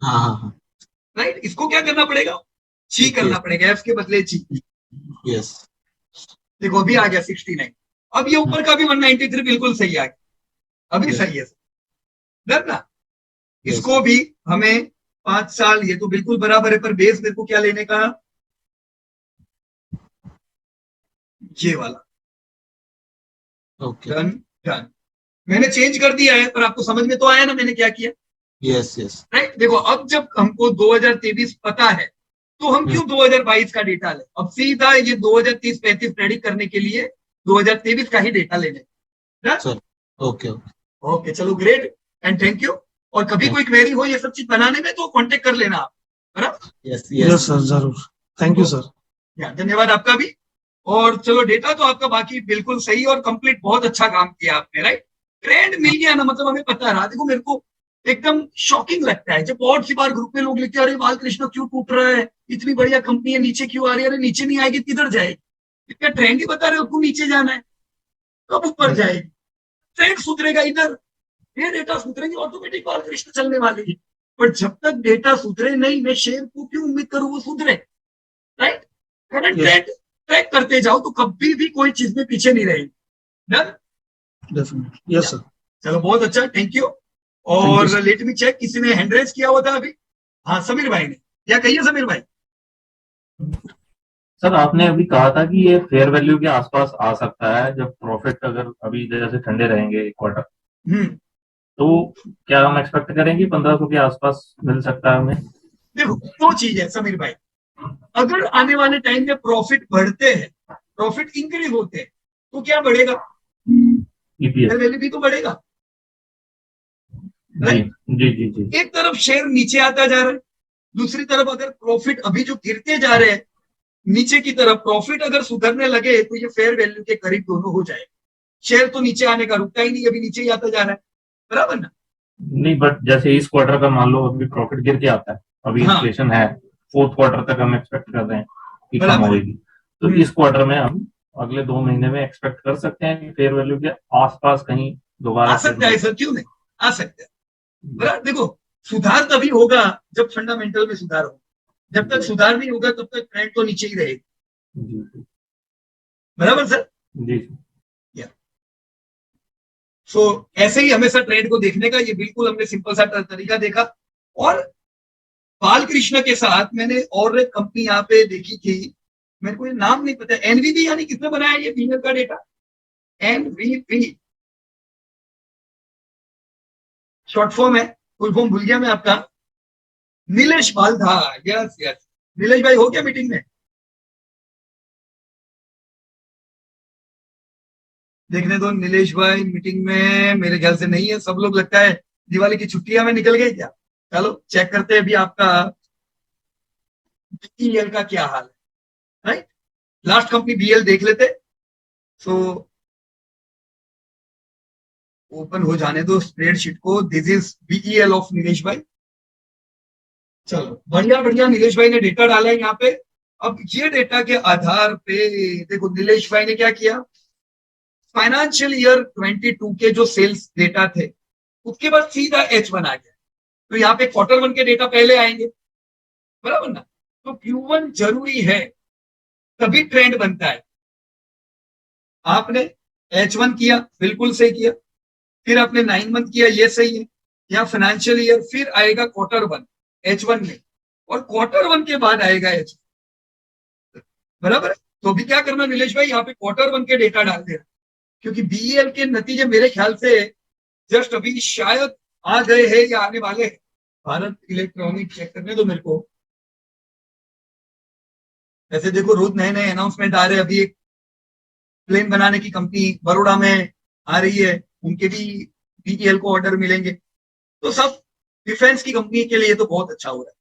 हाँ हाँ हाँ। राइट, इसको क्या करना पड़ेगा, जी करना पड़ेगा, एफ के बदले जी। यस। देखो अभी आ गया 69, अब ये ऊपर का भी 193 बिल्कुल सही आ गया, अभी Yes. सही है डर ना। Yes. इसको भी हमें 5 साल, ये तो बिल्कुल बराबर है, पर बेस मेरे को क्या लेने का, ये वाला। ओके। डन डन, मैंने चेंज कर दिया है, पर आपको समझ में तो आया ना मैंने क्या किया, यस यस। राइट? देखो अब जब हमको 2023 पता है तो हम क्यों 2022 का डेटा ले, अब सीधा ये 2030-35 प्रेडिक्ट करने के लिए 2023 का ही डेटा लेने। Sir okay okay. ओके चलो, ग्रेट एंड थैंक यू। और कभी कोई क्वेरी हो ये सब चीज बनाने में तो कांटेक्ट कर लेना आप, बराबर? यस यस यस सर, जरूर। Thank you sir. धन्यवाद आपका भी। और चलो, डेटा तो आपका बाकी बिल्कुल सही और कंप्लीट, बहुत अच्छा काम किया आपने, राइट? ट्रेंड मिल गया ना, मतलब हमें पता रहा। देखो मेरे को एकदम शॉकिंग लगता है जब बहुत सी बार ग्रुप में लोग लिखते हैं, अरे बालकृष्ण क्यों टूट रहा है, इतनी बढ़िया कंपनी है नीचे क्यों आ रही है? अरे नीचे नहीं आएगी, किधर जाएगी? इसका ट्रेंड ही बता रहे हो, नीचे जाना है, कब ऊपर जाएगी? ट्रेंड सुधरेगा इधर, ये डेटा सुधरेंगे, ऑटोमेटिक बालकृष्ण चलने वाली है। पर जब तक डेटा सुधरे नहीं, मैं शेयर को क्यों उम्मीद करूं वो सुधरे, राइट? करंट ट्रेंड ट्रैक करते जाओ तो कभी भी कोई चीज में पीछे नहीं रहेगी। डन? Definitely yes sir. चलो बहुत अच्छा, थैंक यू। और लेट मी चेक, किसी ने हैंड रेज किया हुआ था अभी? हाँ, समीर भाई ने, क्या कहिए समीर भाई? सर आपने अभी कहा था कि ये फेयर वैल्यू के आसपास आ सकता है जब प्रॉफिट अगर अभी जैसे ठंडे रहेंगे एक क्वार्टर, तो क्या हम एक्सपेक्ट करेंगे 1500 के आसपास मिल सकता है हमें? देखो दो चीज है समीर भाई, अगर आने वाले टाइम में प्रॉफिट बढ़ते हैं, प्रॉफिट इंक्रीज होते हैं, तो क्या बढ़ेगा? ईपीएस। फेयर वैल्यू भी तो बढ़ेगा। जी जी जी जी। एक तरफ शेयर नीचे आता जा रहा है, दूसरी तरफ अगर प्रॉफिट अभी जो गिरते जा रहे हैं नीचे की तरफ, प्रॉफिट अगर सुधरने लगे तो ये फेयर वैल्यू के करीब दोनों हो जाए। शेयर तो नीचे आने का रुकता ही नहीं, अभी नीचे ही आता जा रहा है, बराबर ना? नहीं, बट जैसे इस क्वार्टर का मान लो अभी प्रॉफिट गिर के आता है, अभी हाँ, इन्फ्लेशन है, 4th क्वार्टर तक हम एक्सपेक्ट कर रहे हैं कि कम बराबर। होगी, तो इस क्वार्टर में हम अगले 2 महीने में एक्सपेक्ट कर सकते हैं कि फेयर वैल्यू के आसपास कहीं दोबारा आ सकता है सर, क्यों नहीं आ सकता है। बराबर। देखो, सुधार तभी होगा जब फंडामेंटल में सुधार हो, जब तक सुधार नहीं होगा तब तक ट्रेंड तो नीचे ही रहेगा। जी बराबर सर। जी। सो ऐसे ही हमेशा ट्रेंड को देखने का, ये बिल्कुल हमने सिंपल सा तरीका देखा। और बालकृष्ण के साथ मैंने और एक कंपनी यहाँ पे देखी थी, मेरे को ये नाम नहीं पता, एनवीबी, यानी किसने बनाया ये बीनर का डेटा, एनवीबी शॉर्ट फॉर्म है, फुल फॉर्म भूल गया मैं आपका। नीलेश बालधा, यस यस, नीलेश भाई हो गया मीटिंग में? देखने दो नीलेश भाई मीटिंग में, मेरे ख्याल से नहीं है, सब लोग लगता है दिवाली की छुट्टियां में निकल गए क्या। चलो चेक करते हैं अभी आपका बीएल का क्या हाल है। राइट, लास्ट कंपनी बीएल देख लेते। सो ओपन हो जाने दो स्प्रेडशीट को। This is BEL of Nilesh भाई। चलो बढ़िया बढ़िया, नीलेश भाई ने डेटा डाला है यहाँ पे। अब ये डेटा के आधार पे देखो नीलेश भाई ने क्या किया, फाइनेंशियल ईयर 22 के जो सेल्स डेटा थे उसके बाद सीधा H1 आ गया। तो यहाँ पे Q1 के डेटा पहले आएंगे, बराबर ना। तो Q1 जरूरी है, तभी ट्रेंड बनता है। आपने H1 किया, बिल्कुल सही किया, फिर आपने 9 मंथ किया, ये सही है। यहाँ फाइनेंशियल ईयर, फिर आएगा Q1 H1 में, और Q1 के बाद आएगा H1, बराबर। तो अभी क्या करना नीलेश भाई, यहाँ पे Q1 के डेटा डाल देना, क्योंकि बीएल के नतीजे मेरे ख्याल से जस्ट अभी शायद आ गए हैं या आने वाले हैं। भारत इलेक्ट्रॉनिक चेक करने दो मेरे को। ऐसे देखो रोज नए नए अनाउंसमेंट आ रहे हैं। अभी एक प्लेन बनाने की कंपनी बड़ौदा में आ रही है, उनके भी बीएल को ऑर्डर मिलेंगे। तो सब डिफेंस की कंपनी के लिए तो बहुत अच्छा हो रहा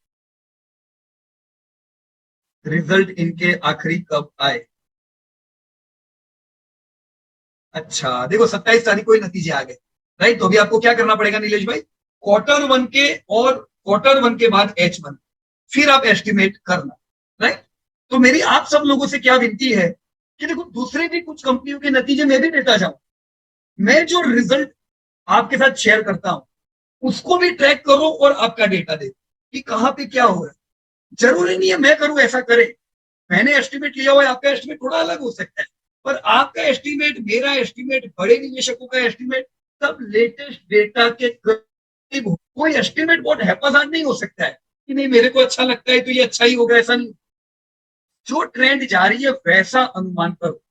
है। रिजल्ट इनके आखिरी कब आए? अच्छा देखो 27 तारीख को ही नतीजे आ गए, राइट। तो अभी आपको क्या करना पड़ेगा नीलेश भाई, Q1 के और Q1 के बाद H1, फिर आप एस्टिमेट करना, राइट। तो मेरी आप सब लोगों से क्या विनती है कि देखो दूसरे भी कुछ कंपनियों के नतीजे मैं भी देता जाऊं, मैं जो रिजल्ट आपके साथ शेयर करता हूं उसको भी ट्रैक करो और आपका डेटा दे कि कहां पे क्या हो रहा है। जरूरी नहीं है मैं करूं ऐसा करे, मैंने एस्टिमेट लिया हुआ है, आपका एस्टिमेट थोड़ा अलग हो सकता है, पर आपका एस्टिमेट, मेरा एस्टिमेट, बड़े निवेशकों का एस्टिमेट, सब लेटेस्ट डेटा के करीब हो। कोई एस्टिमेट बहुत हैपाजार्ड नहीं हो सकता है कि नहीं मेरे को अच्छा लगता है तो ये अच्छा ही होगा, ऐसा नहीं। जो ट्रेंड जारी है वैसा अनुमान करो,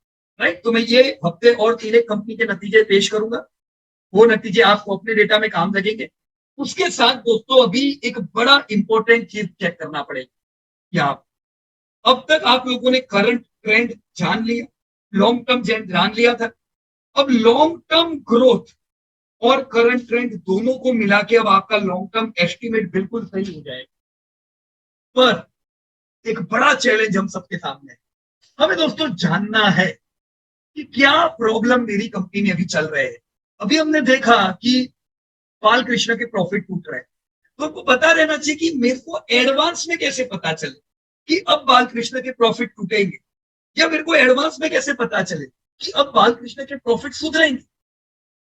राइट। तो मैं ये हफ्ते और 3 कंपनी के नतीजे पेश करूंगा, वो नतीजे आपको अपने डेटा में काम लगेंगे। उसके साथ दोस्तों अभी एक बड़ा इंपॉर्टेंट चीज चेक करना पड़ेगा। यहाँ अब तक आप लोगों ने करंट ट्रेंड जान लिया, लॉन्ग टर्म जान लिया था। अब लॉन्ग टर्म ग्रोथ और करंट ट्रेंड दोनों को मिला के अब आपका लॉन्ग टर्म एस्टिमेट बिल्कुल सही हो जाएगा। पर एक बड़ा चैलेंज हम सबके सामने है, हमें दोस्तों जानना है कि क्या प्रॉब्लम मेरी कंपनी में अभी चल रहे हैं। अभी हमने देखा कि बालकृष्ण के प्रॉफिट टूट रहे हैं, तो आपको पता रहना चाहिए कि मेरे को एडवांस में कैसे पता चले कि अब बालकृष्ण के प्रॉफिट टूटेंगे, या मेरे को एडवांस में कैसे पता चले कि अब बालकृष्ण के प्रॉफिट सुधरेंगे।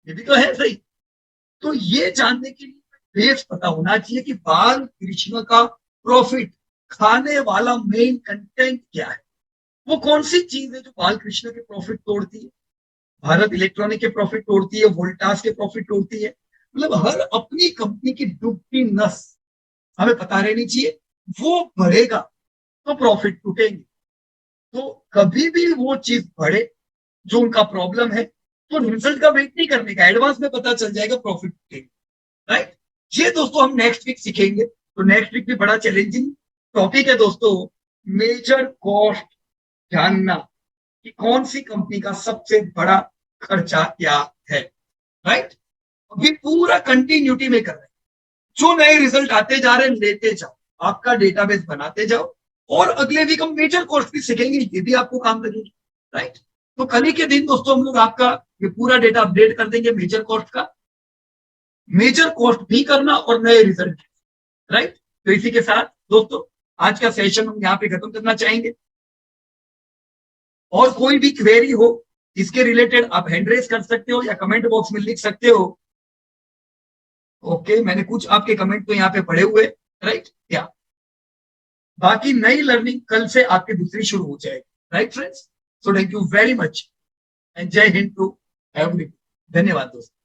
ये भी तो है सही। तो ये जानने के लिए बेस पता होना चाहिए कि बालकृष्ण का प्रॉफिट खाने वाला मेन कंटेंट क्या है, वो कौन सी चीज है जो बालकृष्ण के प्रॉफिट तोड़ती है, भारत इलेक्ट्रॉनिक के प्रॉफिट तोड़ती है, वोल्टास के प्रॉफिट तोड़ती है। मतलब हर अपनी कंपनी की डूबती नस हमें पता रहनी चाहिए। वो बढ़ेगा तो प्रॉफिट टूटेंगे। तो कभी भी वो चीज बढ़े जो उनका प्रॉब्लम है, तो रिजल्ट का वेट नहीं करने का, एडवांस में पता चल जाएगा प्रॉफिट टूटेगा, राइट। ये दोस्तों हम नेक्स्ट वीक सीखेंगे। तो नेक्स्ट वीक भी बड़ा चैलेंजिंग टॉपिक है दोस्तों, मेजर कॉस्ट जानना कि कौन सी कंपनी का सबसे बड़ा खर्चा क्या है, राइट। अभी पूरा कंटिन्यूटी में कर रहे हैं, जो नए रिजल्ट आते जा रहे हैं लेते जाओ, आपका डेटाबेस बनाते जाओ, और अगले वीक हम मेजर कॉस्ट भी सीखेंगे, ये भी आपको काम लगेगी, राइट। तो कल ही के दिन दोस्तों हम लोग आपका ये पूरा डेटा अपडेट कर देंगे मेजर कॉस्ट का, मेजर कॉस्ट भी करना और नए रिजल्ट, राइट। तो इसी के साथ दोस्तों आज का सेशन हम यहाँ पे खत्म करना चाहेंगे। और कोई भी क्वेरी हो इसके रिलेटेड आप हैंड रेज कर सकते हो या कमेंट बॉक्स में लिख सकते हो। ओके, मैंने कुछ आपके कमेंट तो यहाँ पे पढ़े हुए, राइट, क्या बाकी नई लर्निंग कल से आपकी दूसरी शुरू हो जाएगी, right friends. So thank you very much and जय हिंद टू एवरी। धन्यवाद दोस्तों।